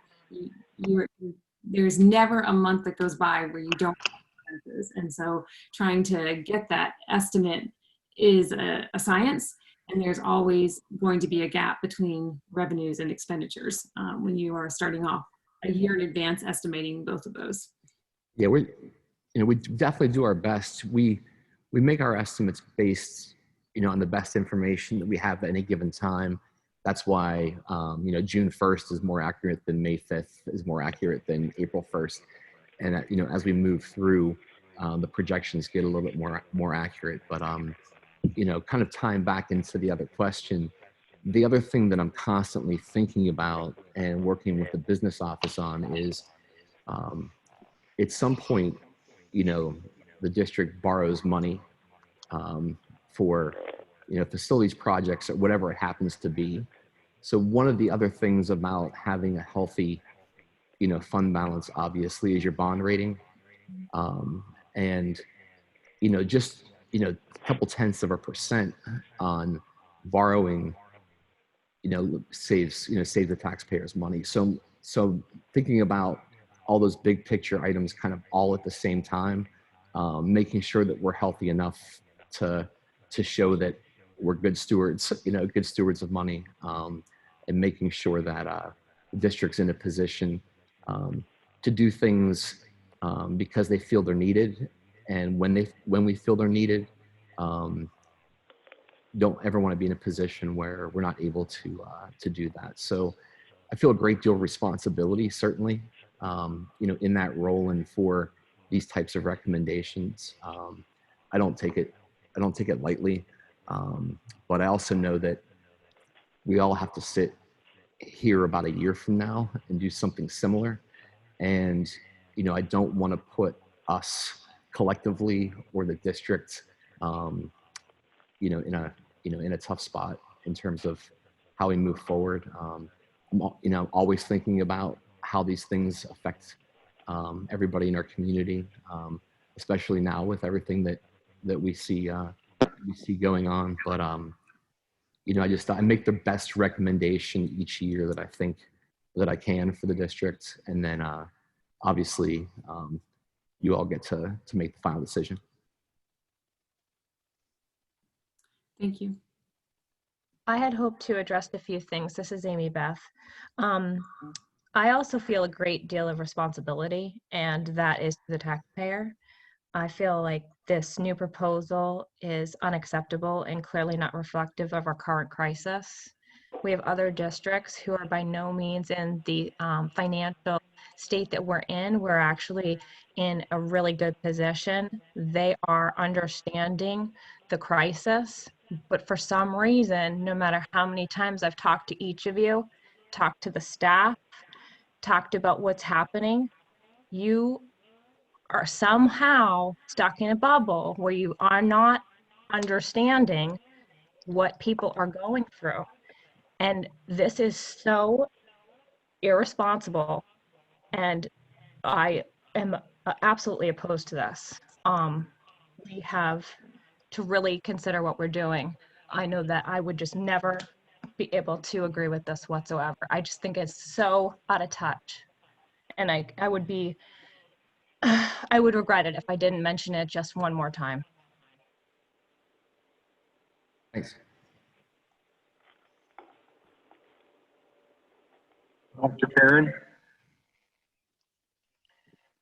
there's never a month that goes by where you don't have expenses. And so trying to get that estimate is a science. And there's always going to be a gap between revenues and expenditures when you are starting off a year in advance estimating both of those. Yeah, we definitely do our best. We make our estimates based, on the best information that we have at any given time. That's why, June 1st is more accurate than May 5th, is more accurate than April 1st. And, as we move through, the projections get a little bit more accurate. But, kind of tying back into the other question, the other thing that I'm constantly thinking about and working with the business office on is at some point, the district borrows money for, facilities projects or whatever it happens to be. So one of the other things about having a healthy, fund balance, obviously, is your bond rating. And, just, a couple tenths of a percent on borrowing, saves the taxpayers money. So thinking about all those big picture items kind of all at the same time, making sure that we're healthy enough to show that we're good stewards, good stewards of money, and making sure that the district's in a position to do things because they feel they're needed, and when we feel they're needed, don't ever want to be in a position where we're not able to do that. So I feel a great deal of responsibility, certainly, in that role and for these types of recommendations. I don't take it lightly, but I also know that we all have to sit here about a year from now and do something similar. And, I don't want to put us collectively or the district, in a tough spot in terms of how we move forward. I'm always thinking about how these things affect everybody in our community, especially now with everything that we see going on. But I make the best recommendation each year that I think that I can for the district. And then obviously you all get to make the final decision. Thank you. I had hoped to address a few things. This is Amy Beth. I also feel a great deal of responsibility, and that is to the taxpayer. I feel like this new proposal is unacceptable and clearly not reflective of our current crisis. We have other districts who are by no means in the financial state that we're in. We're actually in a really good position. They are understanding the crisis, but for some reason, no matter how many times I've talked to each of you, talked to the staff, talked about what's happening, you are somehow stuck in a bubble where you are not understanding what people are going through. And this is so irresponsible. And I am absolutely opposed to this. We have to really consider what we're doing. I know that I would just never be able to agree with this whatsoever. I just think it's so out of touch. And I would be, I would regret it if I didn't mention it just one more time. Thanks. Dr. Perrin,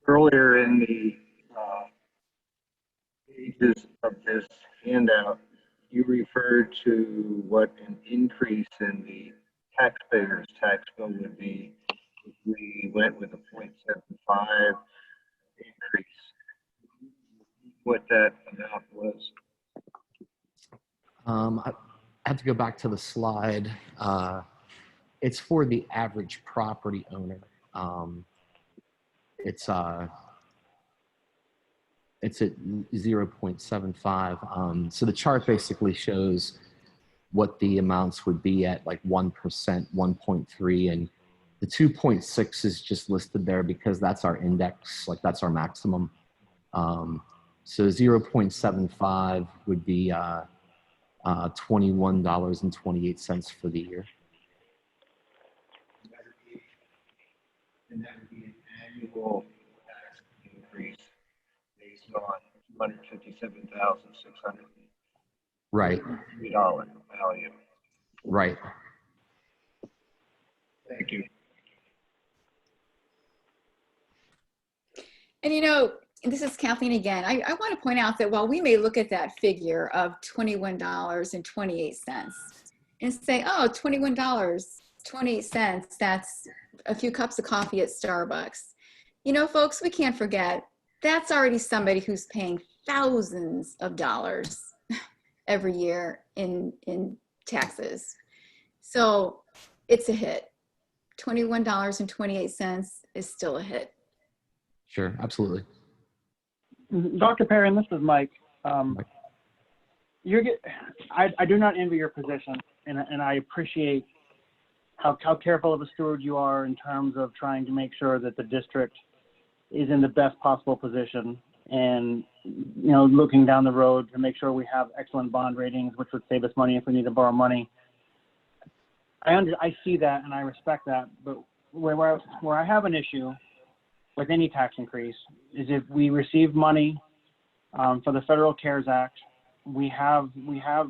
earlier in the pages of this handout, you referred to what an increase in the taxpayer's tax bill would be if we went with a 0.75 increase. What that amount was. I have to go back to the slide. It's for the average property owner. It's at 0.75. So the chart basically shows what the amounts would be at like 1%, 1.3, and the 2.6 is just listed there because that's our index, like that's our maximum. So 0.75 would be $21.28 for the year. And that would be an annual tax increase based on $157,600. Right. $3 value. Right. Thank you. And you know, this is Kathleen again. I want to point out that while we may look at that figure of $21.28 and say, oh, $21.28, that's a few cups of coffee at Starbucks. You know, folks, we can't forget that's already somebody who's paying thousands of dollars every year in taxes. So it's a hit. $21.28 is still a hit. Sure, absolutely. Dr. Perrin, this is Mike. I do not envy your position, and I appreciate how careful of a steward you are in terms of trying to make sure that the district is in the best possible position, and you know, looking down the road to make sure we have excellent bond ratings, which would save us money if we need to borrow money. I see that and I respect that, but where I have an issue with any tax increase is if we receive money for the Federal CARES Act, we have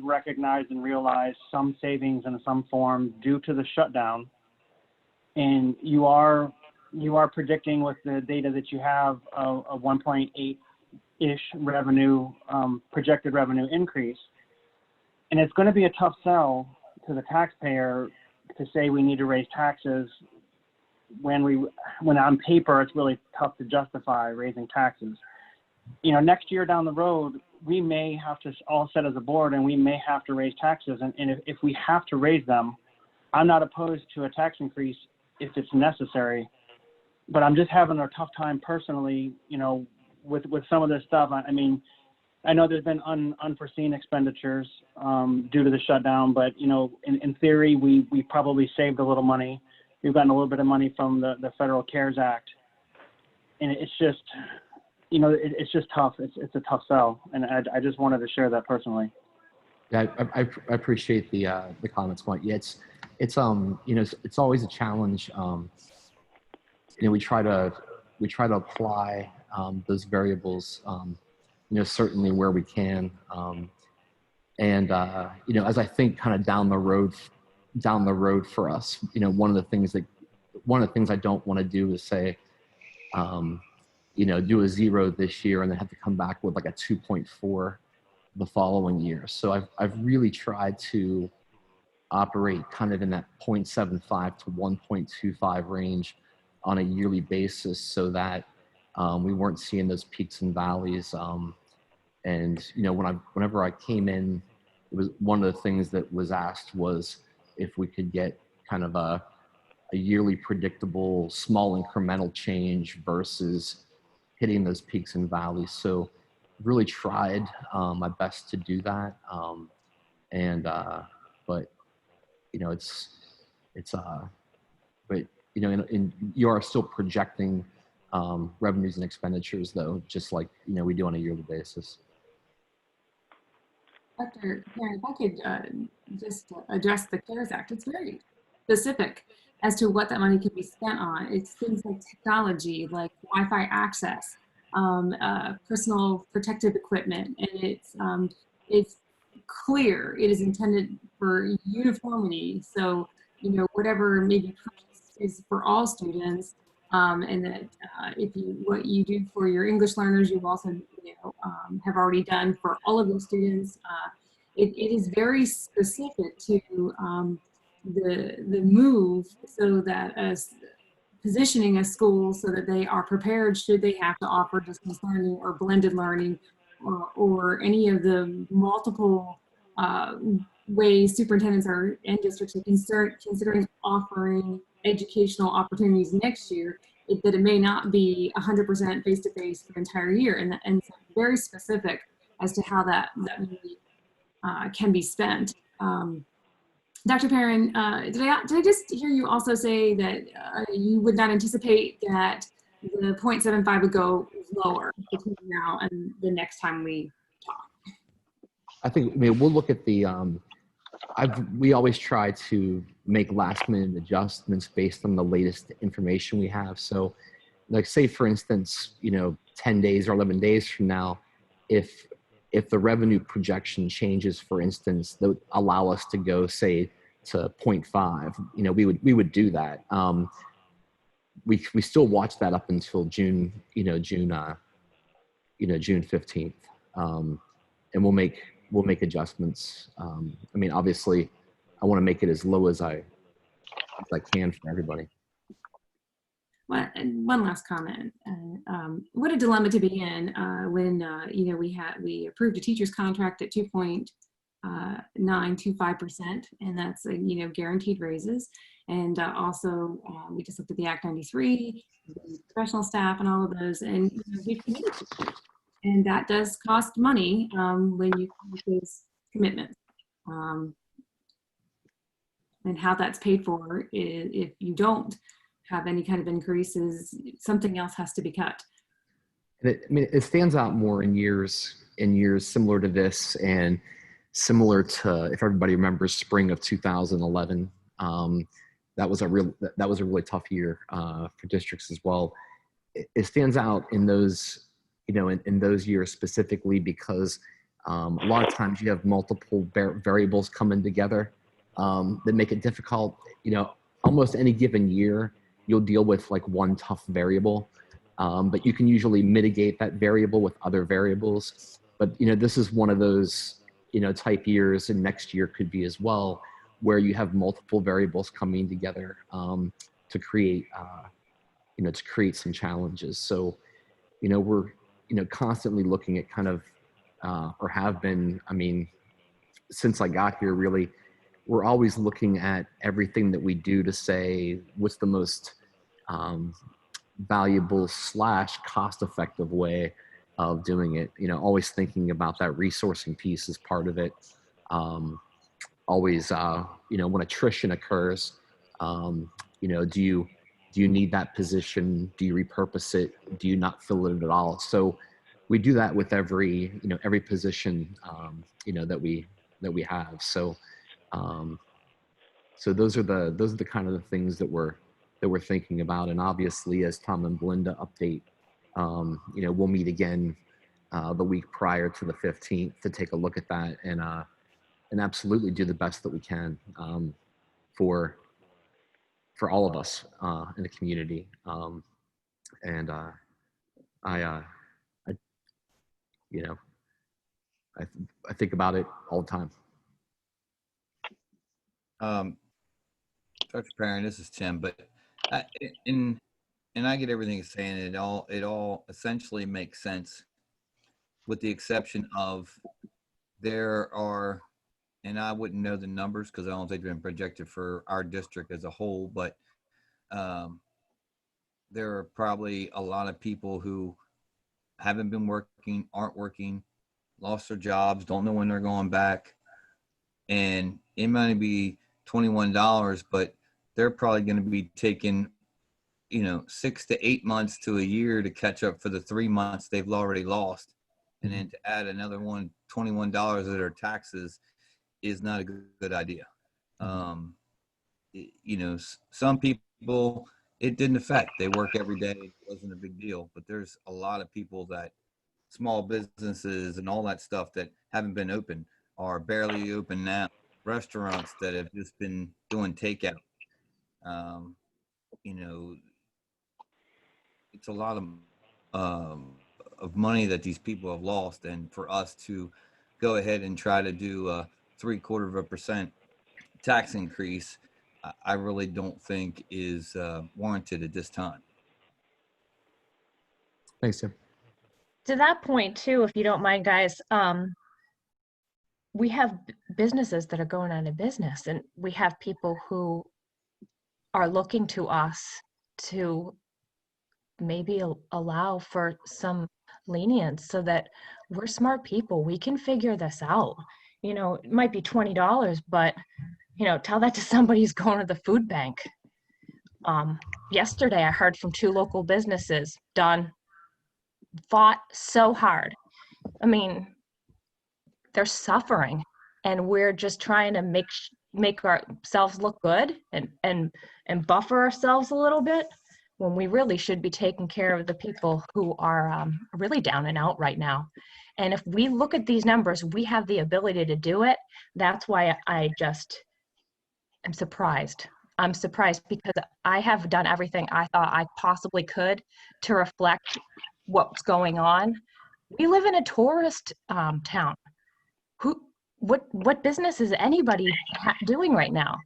recognized and realized some savings in some form due to the shutdown, and you are predicting with the data that you have a 1.8-ish revenue projected revenue increase, and it's going to be a tough sell to the taxpayer to say we need to raise taxes when on paper it's really tough to justify raising taxes. You know, next year down the road, we may have to all set as a board and we may have to raise taxes. And if we have to raise them, I'm not opposed to a tax increase if it's necessary, but I'm just having a tough time personally, you know, with some of this stuff. I mean, I know there's been unforeseen expenditures due to the shutdown, but you know, in theory, we probably saved a little money. We've gotten a little bit of money from the Federal CARES Act, and it's just, you know, it's just tough. It's a tough sell, and I just wanted to share that personally. Yeah, I appreciate the comments, Mike. Yeah, it's you know, it's always a challenge. You know, we try to apply those variables, you know, certainly where we can. And you know, as I think kind of down the road for us, you know, one of the things I don't want to do is say, you know, do a 0 this year and then have to come back with like a 2.4 the following year. So I've really tried to operate kind of in that 0.75 to 1.25 range on a yearly basis, so that we weren't seeing those peaks and valleys. And you know, whenever I came in, it was one of the things that was asked was if we could get kind of a yearly predictable small incremental change versus hitting those peaks and valleys. So really tried my best to do that. But you know, but you know, you are still projecting revenues and expenditures though, just like, you know, we do on a yearly basis. Dr. Karen, if I could just address the CARES Act, it's very specific as to what that money could be spent on. It's things like technology, like Wi-Fi access, personal protective equipment, and it's clear it is intended for uniformity. So, you know, whatever maybe purchased is for all students, and that what you do for your English learners, you also, you know, have already done for all of your students. It is very specific to the move, so that as positioning a school so that they are prepared should they have to offer distance learning or blended learning, or any of the multiple ways superintendents and districts are considering offering educational opportunities next year, that it may not be 100% face-to-face for the entire year, and so very specific as to how that money can be spent. Dr. Perrin, did I just hear you also say that you would not anticipate that the 0.75 would go lower between now and the next time we talk? I think, I mean, we'll look at the, we always try to make last minute adjustments based on the latest information we have. So like, say for instance, you know, 10 days or 11 days from now, if the revenue projection changes, for instance, that would allow us to go, say, to 0.5, you know, we would do that. We still watch that up until June 15th, and we'll make adjustments. I mean, obviously, I want to make it as low as I can for everybody. Well, and one last comment. What a dilemma to be in when you know, we approved a teacher's contract at 2.925%, and that's you know, guaranteed raises. And also, we just looked at the Act 93, the professional staff, and all of those, and you know, we've committed to that. And that does cost money when you make those commitments. And how that's paid for, if you don't have any kind of increases, something else has to be cut. I mean, it stands out more in years similar to this, and similar to, if everybody remembers, spring of 2011. That was a really tough year for districts as well. It stands out in those, you know, in those years specifically because a lot of times you have multiple variables coming together that make it difficult. You know, almost any given year, you'll deal with like one tough variable, but you can usually mitigate that variable with other variables. But, you know, this is one of those, you know, type years, and next year could be as well, where you have multiple variables coming together to create, you know, to create some challenges. So, you know, we're, you know, constantly looking at kind of, or have been, I mean, since I got here, really, we're always looking at everything that we do to say what's the most valuable / cost-effective way of doing it. You know, always thinking about that resourcing piece as part of it. Always, you know, when attrition occurs, you know, do you need that position? Do you repurpose it? Do you not fill it at all? So we do that with every, you know, every position, you know, that we we have. So, so those are the kind of the things that we're thinking about. And obviously, as Tom and Belinda update, you know, we'll meet again the week prior to the 15th to take a look at that and absolutely do the best that we can for all of us in the community. And I you know, I think about it all the time. Dr. Perrin, this is Tim, but and I get everything you're saying. It all essentially makes sense, with the exception of there are, and I wouldn't know the numbers because I don't think they've been projected for our district as a whole, but there are probably a lot of people who haven't been working, aren't working, lost their jobs, don't know when they're going back. And it might be $21, but they're probably going to be taking, you know, 6 to 8 months to a year to catch up for the 3 months they've already lost. And then to add another $21 of their taxes is not a good idea. You know, some people it didn't affect. They work every day. It wasn't a big deal. But there's a lot of people that, small businesses and all that stuff, that haven't been open, are barely open now. Restaurants that have just been doing takeout. You know, it's a lot of money that these people have lost, and for us to go ahead and try to do a 0.75% tax increase, I really don't think is warranted at this time. Thanks, Tim. To that point too, if you don't mind, guys, we have businesses that are going out of business, and we have people who are looking to us to maybe allow for some lenience so that we're smart people. We can figure this out. You know, it might be $20, but you know, tell that to somebody who's going to the food bank. Yesterday I heard from 2 local businesses, fought so hard. I mean, they're suffering, and we're just trying to make ourselves look good and buffer ourselves a little bit, when we really should be taking care of the people who are really down and out right now. And if we look at these numbers, we have the ability to do it. That's why I just am surprised. I'm surprised because I have done everything I thought I possibly could to reflect what's going on. We live in a tourist town. What business is anybody doing right now?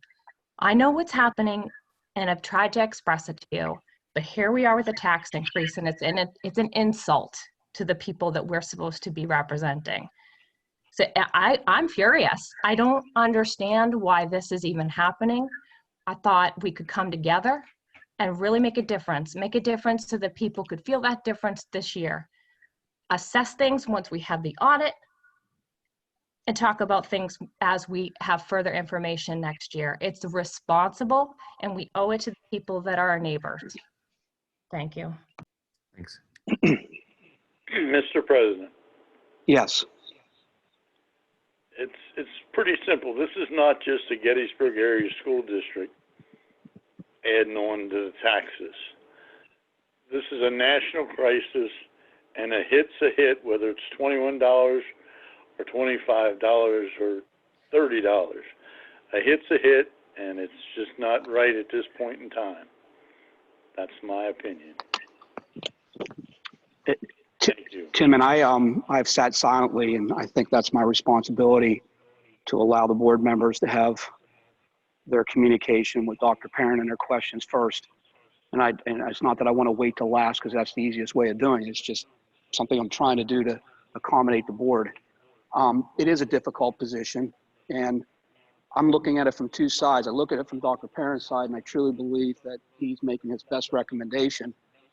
I know what's happening, and I've tried to express it to you, but here we are with a tax increase, and it's an insult to the people that we're supposed to be representing. So I'm furious. I don't understand why this is even happening. I thought we could come together and really make a difference so that people could feel that difference this year. Assess things once we have the audit, and talk about things as we have further information next year. It's responsible, and we owe it to the people that are our neighbors. Thank you. Thanks. Mr. President. Yes. It's pretty simple. This is not just a Gettysburg area school district adding on to the taxes. This is a national crisis, and a hit's a hit, whether it's $21 or $25 or $30. A hit's a hit, and it's just not right at this point in time. That's my opinion. Thank you. Tim and I've sat silently, and I think that's my responsibility to allow the board members to have their communication with Dr. Perrin and their questions first. And it's not that I want to wait till last, because that's the easiest way of doing it. It's just something I'm trying to do to accommodate the board. It is a difficult position, and I'm looking at it from 2 sides. I look at it from Dr. Perrin's side, and I truly believe that he's making his best recommendation.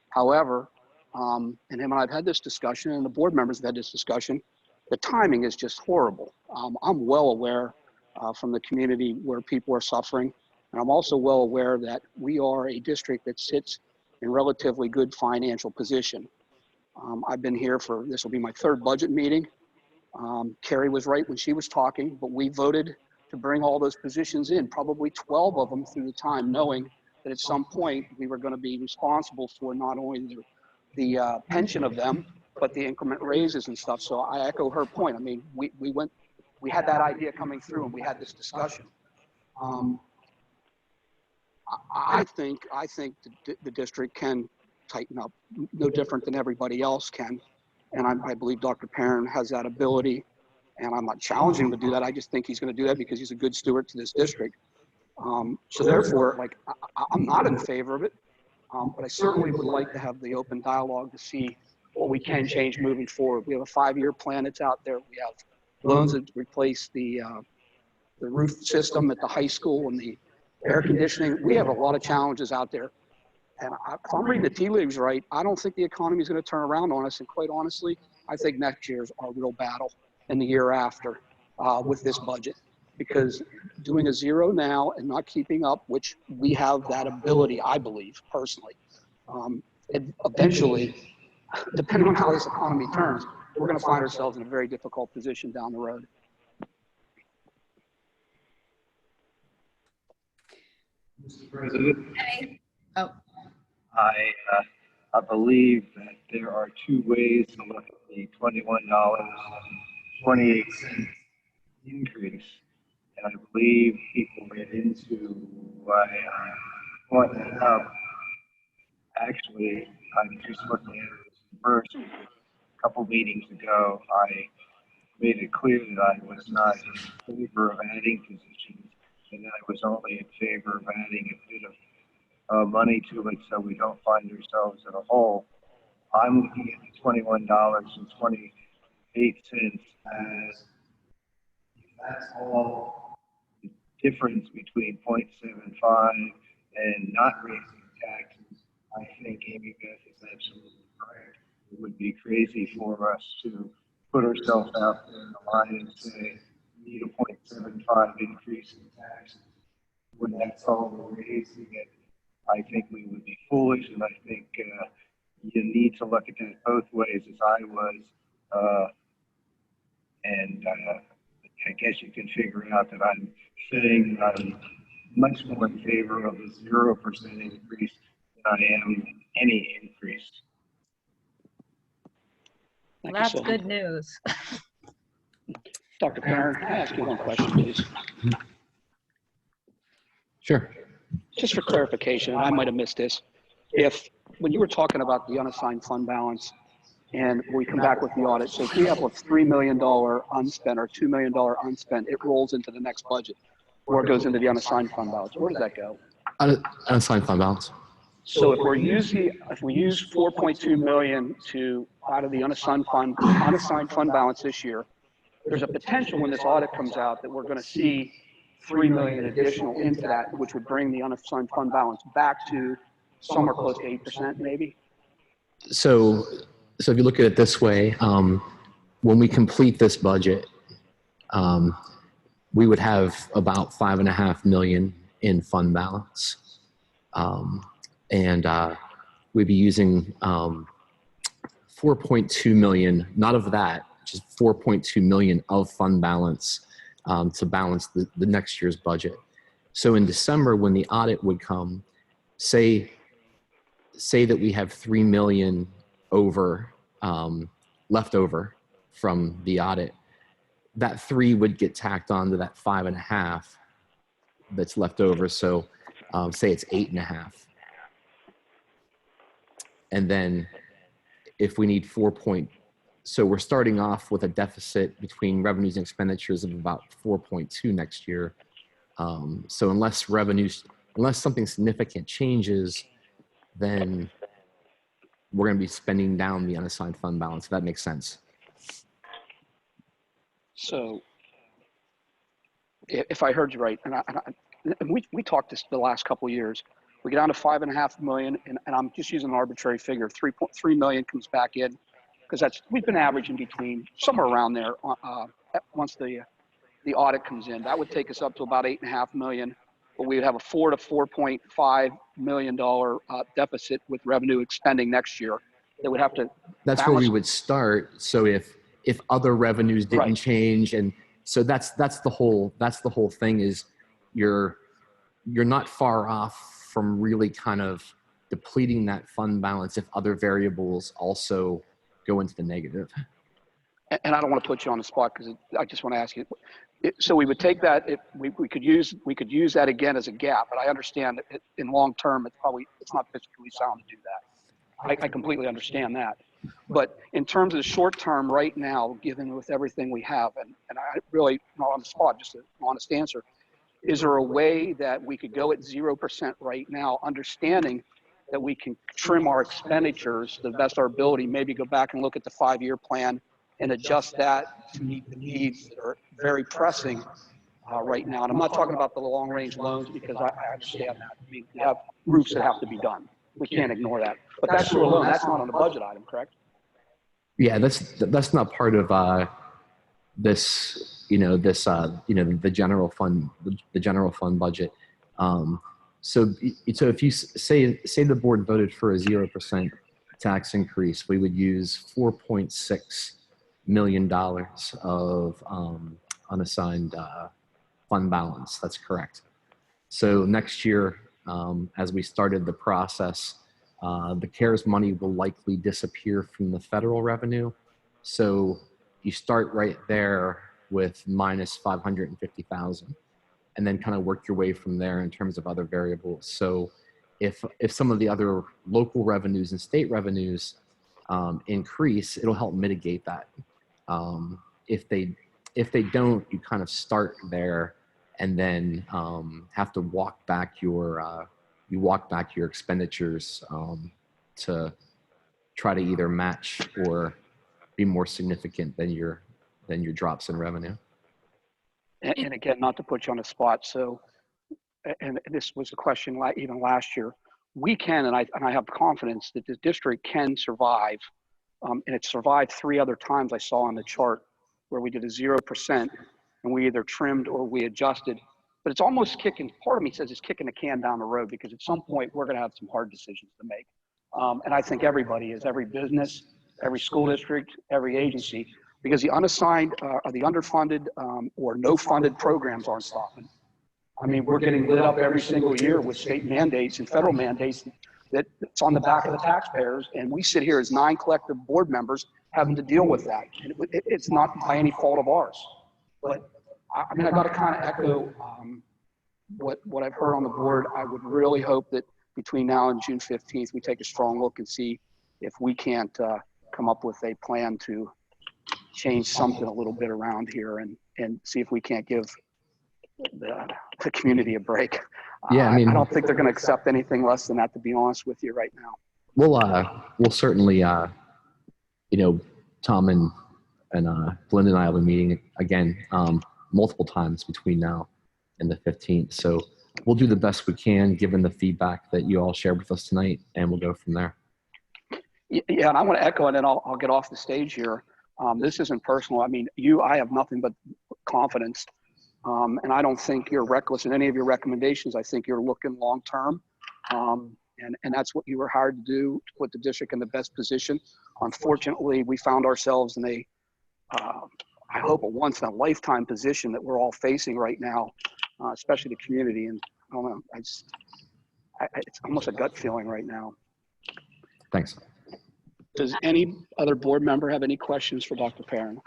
However, and him and I've had this discussion, and the board members have had this discussion, the timing is just horrible. I'm well aware from the community where people are suffering, and I'm also well aware that we are a district that sits in relatively good financial position. I've been here this will be my 3rd budget meeting, Carrie was right when she was talking, but we voted to bring all those positions in, probably 12 of them through the time, knowing that at some point we were going to be responsible for not only the pension of them, but the increment raises and stuff. So I echo her point. I mean, we had that idea coming through and we had this discussion. I think the district can tighten up, no different than everybody else can. And I believe Dr. Perrin has that ability, and I'm not challenging him to do that. I just think he's going to do that because he's a good steward to this district. So therefore, like, I'm not in favor of it, but I certainly would like to have the open dialogue to see what we can change moving forward. We have a 5-year plan that's out there. We have loans that replace the roof system at the high school and the air conditioning. We have a lot of challenges out there. And if I'm reading the tea leaves right, I don't think the economy is going to turn around on us. And quite honestly, I think next year's our real battle and the year after with this budget. Because doing a zero now and not keeping up, which we have that ability, I believe, personally, and eventually, depending on how this economy turns, we're going to find ourselves in a very difficult position down the road. Mr. President, Oh, I believe that there are two ways to look at the $21.28 increase. And I believe people read into why I brought that up. Actually, I'm just looking at it first. A couple meetings ago, I made it clear that I was not in favor of adding positions, and that I was only in favor of adding a bit of money to it so we don't find ourselves in a hole. I'm looking at the $21.28 as that's all the difference between 0.75 and not raising taxes. I think Amy Beth is absolutely correct. It would be crazy for us to put ourselves out there in the line and say we need a 0.75 increase in taxes when that's all we're raising it. I think we would be foolish, and I think you need to look at that both ways, as I was. I guess you can figure out that I'm saying that I'm much more in favor of a 0% increase than I am any increase. Thank That's you, Sylvan. good news. Dr. Perrin, can I ask you one question, please? Sure. Just for clarification, and I might have missed this. When you were talking about the unassigned fund balance and we come back with the audit, so if we have a $3 million unspent or $2 million unspent, it rolls into the next budget or it goes into the unassigned fund balance. Where does that go? Unassigned fund balance. So if we use 4.2 million out of the unassigned fund balance this year, there's a potential when this audit comes out that we're going to see 3 million additional into that, which would bring the unassigned fund balance back to somewhere close to 8%, maybe. So if you look at it this way, when we complete this budget, we would have about $5.5 million in fund balance. And we'd be using 4.2 million, not of that, just 4.2 million of fund balance to balance the next year's budget. So in December, when the audit would come, say that we have 3 million left over from the audit, that 3 would get tacked on to that 5.5 that's left over. So say it's 8.5. And then if we need so we're starting off with a deficit between revenues and expenditures of about 4.2 next year. So unless something significant changes, then we're going to be spending down the unassigned fund balance. If that makes sense. So if I heard you right, and we talked this the last couple of years, we get down to 5.5 million, and I'm just using an arbitrary figure. 3.3 million comes back in, because we've been averaging between somewhere around there. Once the audit comes in, that would take us up to about 8.5 million. But we would have a $4 to $4.5 million deficit with revenue expending next year. That would have to. That's where we would start. So if if other revenues didn't Right. change. And so that's the whole thing is you're not far off from really kind of depleting that fund balance if other variables also go into the negative. And I don't want to put you on the spot because I just want to ask you. So we would take that, we could use that again as a gap, but I understand that in long term, it's not fiscally sound to do that. I completely understand that. But in terms of the short term right now, given with everything we have, and I really, not on the spot, just an honest answer, is there a way that we could go at 0% right now, understanding that we can trim our expenditures to the best of our ability, maybe go back and look at the 5-year plan and adjust that to meet the needs that are very pressing right now. And I'm not talking about the long range loans because I understand that. I mean, we have roofs that have to be done. We can't ignore that. But that's your loan. That's not on the budget item, correct? Yeah, that's not part of this, the general fund budget. So if you say the board voted for a 0% tax increase, we would use $4.6 million of unassigned fund balance. That's correct. So next year, as we started the process, the CARES money will likely disappear from the federal revenue. So you start right there with minus 550,000 and then kind of work your way from there in terms of other variables. So if some of the other local revenues and state revenues increase, it'll help mitigate that. If they don't, you kind of start there and then have to walk back your expenditures to try to either match or be more significant than your drops in revenue. And again, not to put you on the spot. So, and this was a question even last year. We can, and I have confidence that the district can survive, and it survived 3 other times I saw on the chart where we did a 0% and we either trimmed or we adjusted. But it's almost part of me says it's kicking the can down the road because at some point we're going to have some hard decisions to make. And I think everybody is, every business, every school district, every agency, because the unassigned, the underfunded or no funded programs aren't stopping. I mean, we're getting lit up every single year with state mandates and federal mandates that it's on the back of the taxpayers. And we sit here as 9 collective board members having to deal with that. And it's not by any fault of ours. But I mean, I got to kind of echo what I've heard on the board. I would really hope that between now and June 15th, we take a strong look and see if we can't come up with a plan to change something a little bit around here and see if we can't give the community a break. Yeah, I mean, I don't think they're going to accept anything less than that, to be honest with you right now. We'll certainly, Tom and Belinda and I will be meeting again multiple times between now and the 15th. So we'll do the best we can given the feedback that you all shared with us tonight, and we'll go from there. Yeah, and I want to echo, and then I'll get off the stage here. This isn't personal. I mean, I have nothing but confidence. And I don't think you're reckless in any of your recommendations. I think you're looking long-term. And that's what you were hired to do, to put the district in the best position. Unfortunately, we found ourselves in I hope a once-in-a-lifetime position that we're all facing right now, especially the community. And I don't know, it's almost a gut feeling right now. Thanks. Does any other board member have any questions for Dr. Perrin?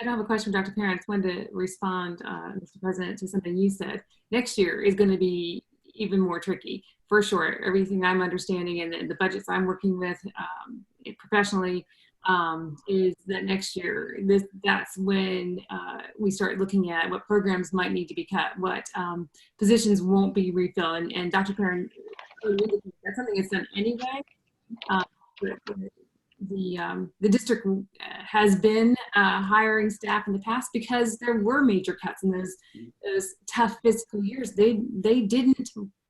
I don't have a question for Dr. Perrin. I just wanted to respond, Mr. President, to something you said. Next year is going to be even more tricky, for sure. Everything I'm understanding and the budgets I'm working with professionally is that next year, that's when we start looking at what programs might need to be cut, what positions won't be refilled. And Dr. Perrin, that's something that's done anyway. The district has been hiring staff in the past because there were major cuts in those tough fiscal years. They didn't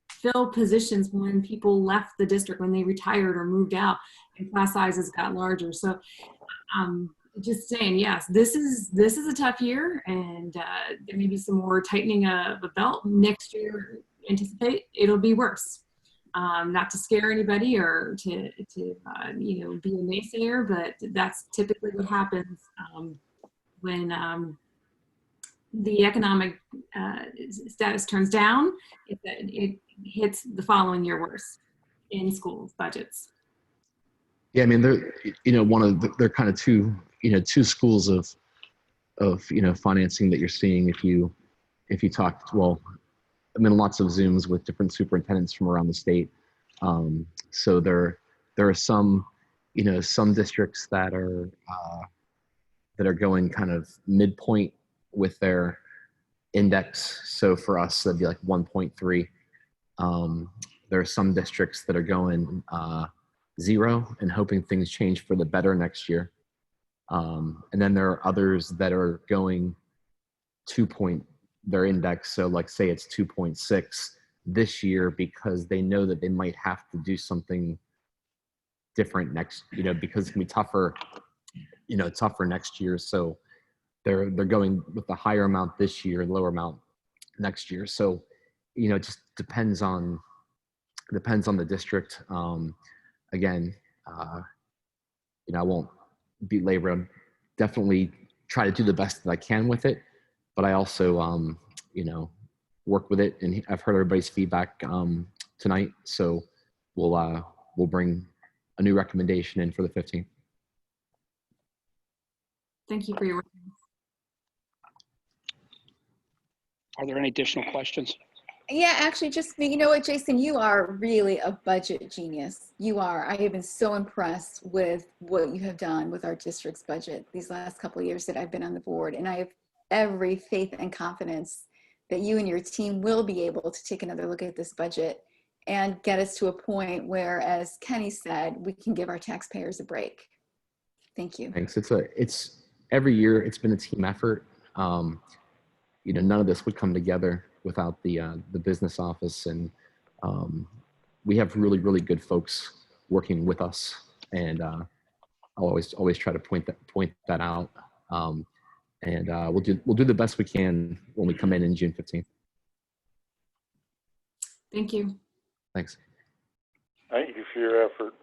fill positions when people left the district, when they retired or moved out and class sizes got larger. So just saying, yes, this is a tough year, and there may be some more tightening of the belt next year. Anticipate it'll be worse. not to scare anybody or to you know, be a naysayer, but that's typically what happens when the economic status turns down. It hits the following year worse in school budgets. Yeah, I mean, they're, you know, they're kind of two schools of, you know, financing that you're seeing if you talk, well, I'm in lots of Zooms with different superintendents from around the state. So there are some, you know, some districts that are going kind of midpoint with their index. So for us, that'd be like 1.3. There are some districts that are going 0 and hoping things change for the better next year. And then there are others that are going 2 point their index. So like say it's 2.6 this year because they know that they might have to do something different next, you know, because it's gonna be tougher, you know, tougher next year. So they're going with the higher amount this year, lower amount next year. So, you know, it just depends on the district. Again, you know, I won't belabor. I'm definitely try to do the best that I can with it, but I also, you know, work with it. And I've heard everybody's feedback tonight, so we'll bring a new recommendation in for the 15th. Thank you for your work. Are there any additional questions? Yeah, actually, just, you know what, Jason, you are really a budget genius. You are. I have been so impressed with what you have done with our district's budget these last couple of years that I've been on the board. And I have every faith and confidence that you and your team will be able to take another look at this budget and get us to a point where, as Kenny said, we can give our taxpayers a break. Thank you. Thanks. It's every year it's been a team effort. You know, none of this would come together without the business office, and we have really, really good folks working with us, and I'll always try to point that out. And we'll do the best we can when we come in June 15th. Thank you. Thanks. Thank you for your effort.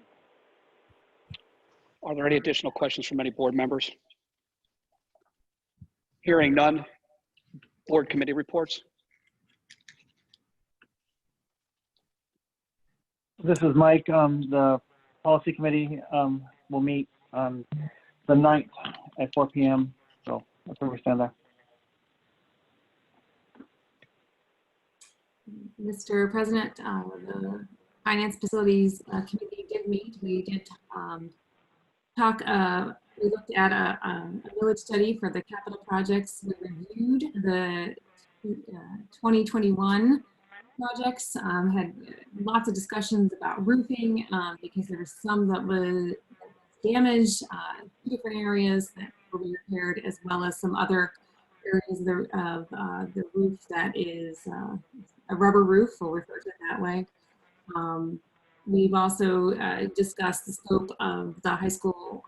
Are there any additional questions from any board members? Hearing none. Board committee reports. This is Mike. The policy committee will meet on the 9th at 4 p.m. So that's where we stand there. Mr. President, the Finance Facilities Committee did meet. We did talk, we looked at a village study for the capital projects. We reviewed the 2021 projects, had lots of discussions about roofing because there was some that was damaged, different areas that will be repaired, as well as some other areas of the roof that is a rubber roof, we'll refer to it that way. We've also discussed the scope of the high school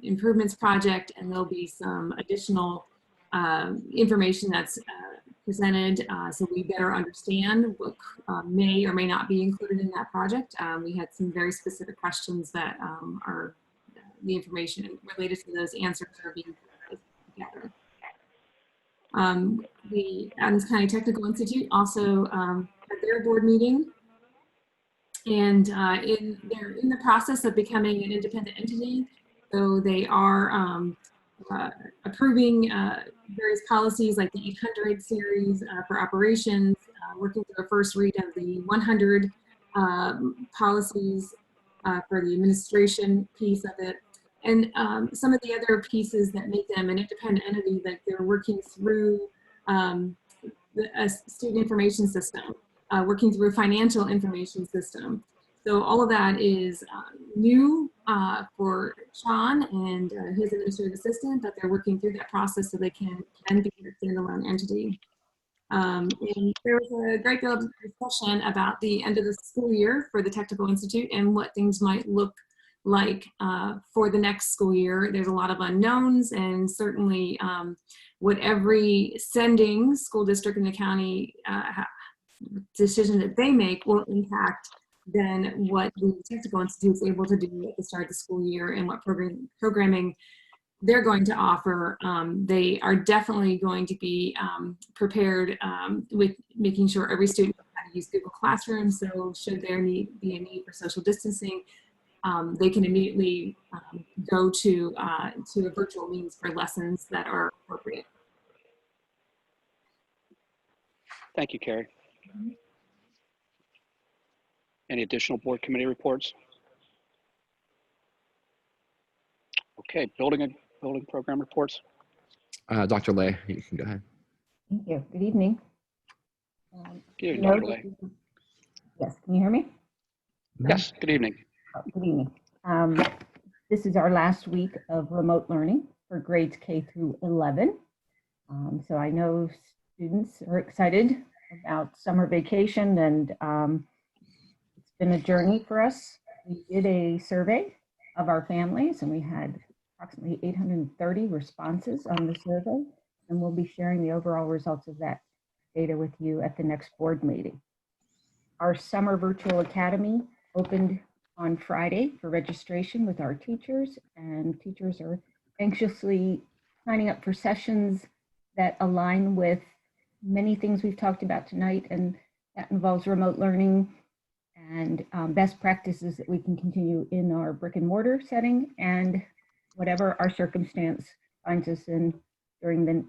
improvements project, and there'll be some additional information that's presented so we better understand what may or may not be included in that project. We had some very specific questions that are the information related to those answers are being put together. The Adams County Technical Institute also had their board meeting, and they're in the process of becoming an independent entity. So they are approving various policies like the 800 series for operations, working through a first read of the 100 policies for the administration piece of it. And some of the other pieces that make them an independent entity, that they're working through a student information system, working through a financial information system. So all of that is new for Sean and his administrative assistant, but they're working through that process so they can be a standalone entity. And there was a great deal of discussion about the end of the school year for the Technical Institute and what things might look like for the next school year. There's a lot of unknowns, and certainly what every sending school district in the county decision that they make will impact then what the technical institute is able to do at the start of the school year and what programming they're going to offer. They are definitely going to be prepared with making sure every student knows how to use Google Classroom. So should there be a need for social distancing, they can immediately go to a virtual means for lessons that are appropriate. Thank you, Carrie. Any additional board committee reports? Okay, building program reports. Dr. Lay, you can go ahead. Thank you. Good evening. Good evening, Dr. Lay. Yes, can you hear me? Yes, good evening. Oh, good evening. This is our last week of remote learning for grades K through 11. So I know students are excited about summer vacation, and it's been a journey for us. We did a survey of our families, and we had approximately 830 responses on the survey, and we'll be sharing the overall results of that data with you at the next board meeting. Our summer virtual academy opened on Friday for registration with our teachers, and teachers are anxiously signing up for sessions that align with many things we've talked about tonight, and that involves remote learning and best practices that we can continue in our brick and mortar setting and whatever our circumstance finds us in during the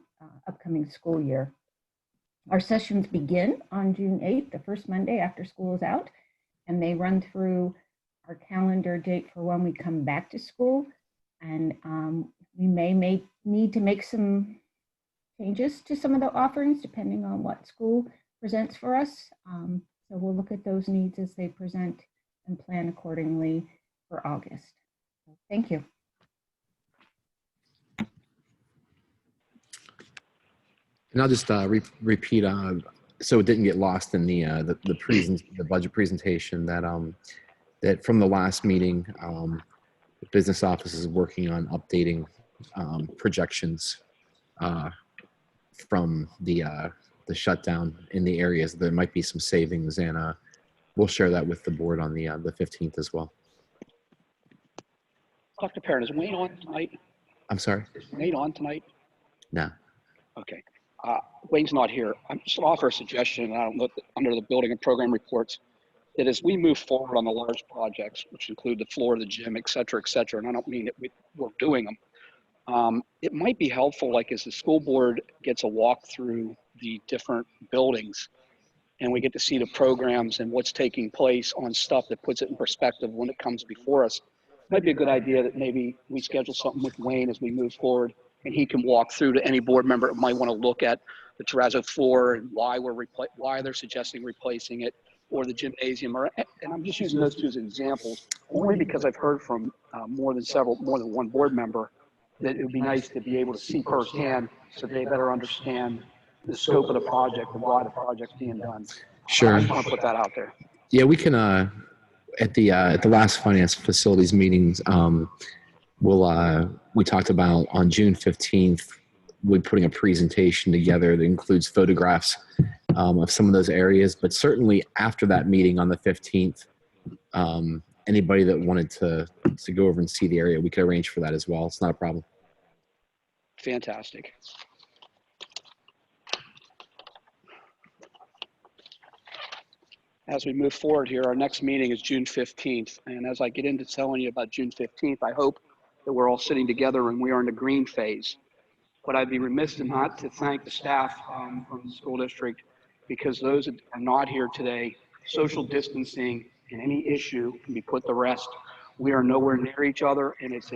upcoming school year. Our sessions begin on June 8th, the first Monday after school is out, and they run through our calendar date for when we come back to school. And we may need to make some changes to some of the offerings depending on what school presents for us. So we'll look at those needs as they present and plan accordingly for August. So thank you. And I'll just repeat, so it didn't get lost in the budget presentation, that from the last meeting, the business office is working on updating projections from the shutdown in the areas. There might be some savings, and we'll share that with the board on the 15th as well. Dr. Perrin, is Wayne on tonight? I'm sorry? Is Wayne on tonight? No. Okay. Wayne's not here. I'm just going to offer a suggestion. I don't know, under the building and program reports, that as we move forward on the large projects, which include the floor of the gym, et cetera, and I don't mean that we're doing them, it might be helpful, like as the school board gets a walk through the different buildings and we get to see the programs and what's taking place on stuff that puts it in perspective when it comes before us. It might be a good idea that maybe we schedule something with Wayne as we move forward, and he can walk through to any board member that might want to look at the terrazzo floor and why they're suggesting replacing it, or the gymnasium, and I'm just using those two as examples, only because I've heard from more than one board member that it would be nice to be able to see firsthand so they better understand the scope of the project and why the project's being done. Sure. I just want to put that out there. Yeah, we can, at the last finance facilities meetings, we talked about on June 15th, we're putting a presentation together that includes photographs of some of those areas, but certainly after that meeting on the 15th, anybody that wanted to go over and see the area, we could arrange for that as well. It's not a problem. Fantastic. As we move forward here, our next meeting is June 15th. And as I get into telling you about June 15th, I hope that we're all sitting together and we are in the green phase. But I'd be remiss not to thank the staff from the school district, because those that are not here today, social distancing and any issue can be put to rest. We are nowhere near each other, and it's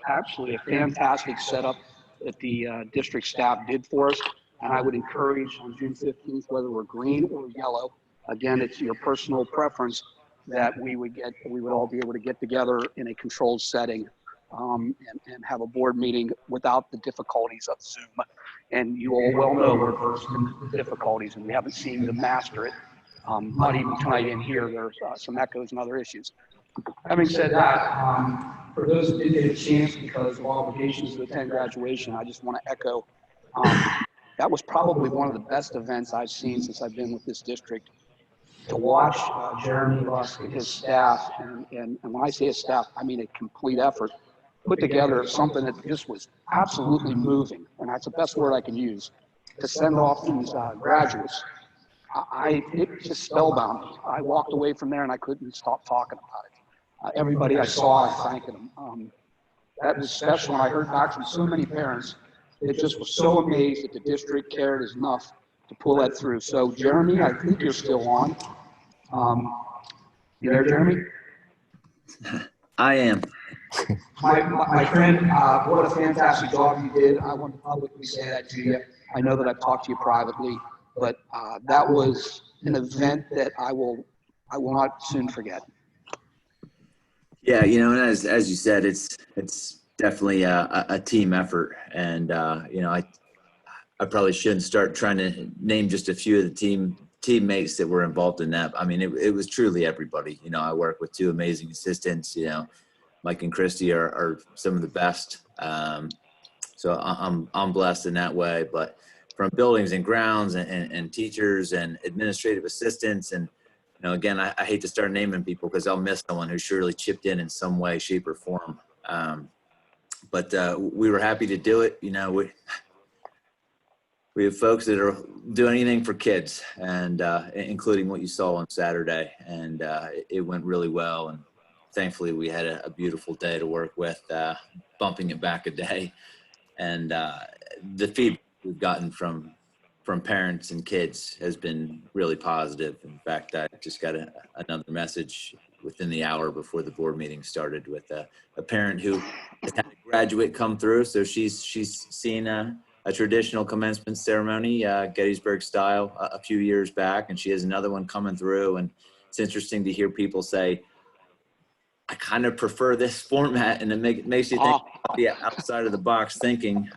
absolutely a fantastic setup that the district staff did for us. And I would encourage on June 15th, whether we're green or yellow, again, it's your personal preference, that we would all be able to get together in a controlled setting and have a board meeting without the difficulties of Zoom. And you all well know we're versed in the difficulties, and we haven't seemed to master it. Not even tonight in here, there's some echoes and other issues. Having said that, for those who did get a chance because of obligations to attend graduation, I just want to echo that was probably one of the best events I've seen since I've been with this district. To watch Jeremy Lusk and his staff, and when I say his staff, I mean a complete effort, put together something that just was absolutely moving, and that's the best word I can use, to send off these graduates. It just spellbound me. I walked away from there and I couldn't stop talking about it. Everybody I saw, I thanked them. That was special, and I heard back from so many parents that just were so amazed that the district cared enough to pull that through. So Jeremy, I think you're still on. You there, Jeremy? I am. My friend, what a fantastic job you did. I want to publicly say that to you. I know that I've talked to you privately, but that was an event that I will not soon forget. Yeah, you know, and as you said, it's definitely a team effort, and you know, I probably shouldn't start trying to name just a few of the teammates that were involved in that. I mean, it was truly everybody. You know, I work with two amazing assistants. You know, Mike and Christy are some of the best. So I'm blessed in that way. But from buildings and grounds and teachers and administrative assistants, and you know, again, I hate to start naming people because I'll miss someone who surely chipped in some way, shape, or form. But we were happy to do it. You know, we have folks that are doing anything for kids, and including what you saw on Saturday, and it went really well. And thankfully, we had a beautiful day to work with, bumping it back a day. And the feedback we've gotten from parents and kids has been really positive. In fact, I just got another message within the hour before the board meeting started with a parent who has had a graduate come through. So she's seen a traditional commencement ceremony, Gettysburg style, a few years back, and she has another one coming through. And it's interesting to hear people say, I kind of prefer this format, and it makes you think outside of the box thinking.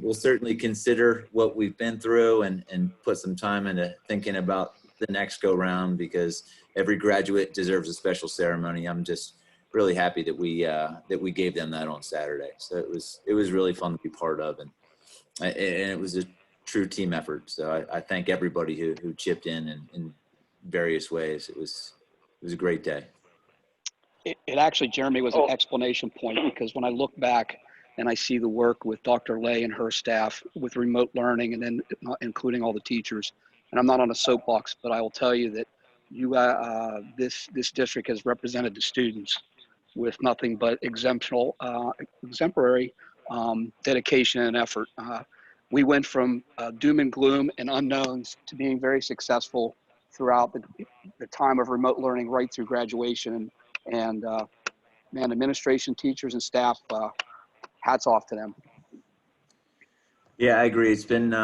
We'll certainly consider what we've been through and put some time into thinking about the next go round, because every graduate deserves a special ceremony. I'm just really happy that we gave them that on Saturday. So it was really fun to be part of, and it was a true team effort. So I thank everybody who chipped in various ways. It was a great day. It actually, Jeremy, was an explanation point, because when I look back and I see the work with Dr. Lay and her staff with remote learning, and then including all the teachers, and I'm not on a soapbox, but I will tell you that this district has represented the students with nothing but exemplary dedication and effort. We went from doom and gloom and unknowns to being very successful throughout the time of remote learning right through graduation. And man, administration, teachers, and staff, hats off to them. Yeah, I agree. It's been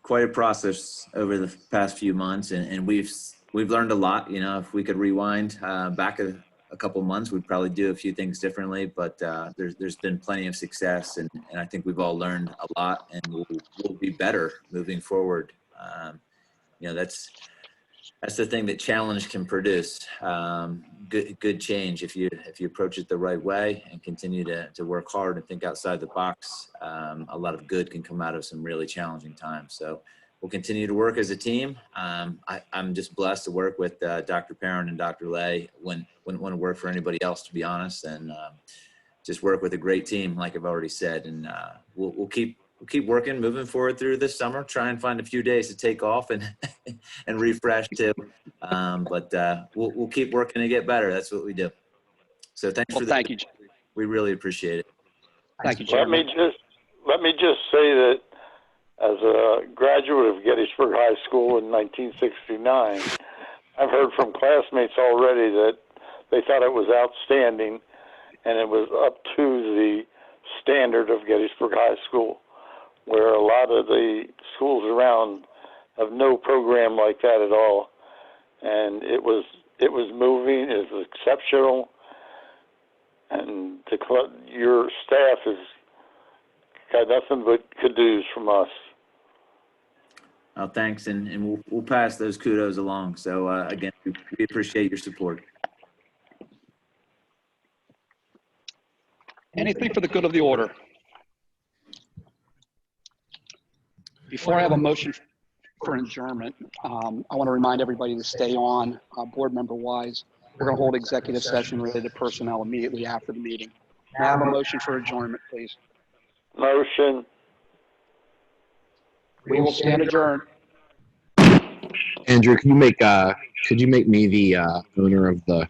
quite a process over the past few months, and we've learned a lot. You know, if we could rewind back a couple months, we'd probably do a few things differently. But there's been plenty of success, and I think we've all learned a lot, and we'll be better moving forward. You know, that's the thing that challenge can produce. Good change if you approach it the right way and continue to work hard and think outside the box. A lot of good can come out of some really challenging times. So we'll continue to work as a team. I'm just blessed to work with Dr. Perrin and Dr. Lay. Wouldn't want to work for anybody else, to be honest, and just work with a great team, like I've already said. And we'll keep working, moving forward through this summer, try and find a few days to take off and refresh too. But we'll keep working to get better. That's what we do. So thanks for that. Thank you. We really appreciate it. Thank you, Let me just say that as a graduate of Gettysburg High School in 1969, I've heard from classmates already that they thought it was outstanding, and it was up to the standard of Gettysburg High School, where a lot of the schools around have no program like that at all. And it was moving, it was exceptional, and your staff has got nothing but kudos from us. Oh, thanks, and we'll pass those kudos along. So again, we appreciate your support. Anything for the good of the order. Before I have a motion for adjournment, I want to remind everybody to stay on, board member wise. We're going to hold executive session related to personnel immediately after the meeting. May I have a motion for adjournment, please? Motion. We will stand adjourned. Andrew, could you make me the owner of the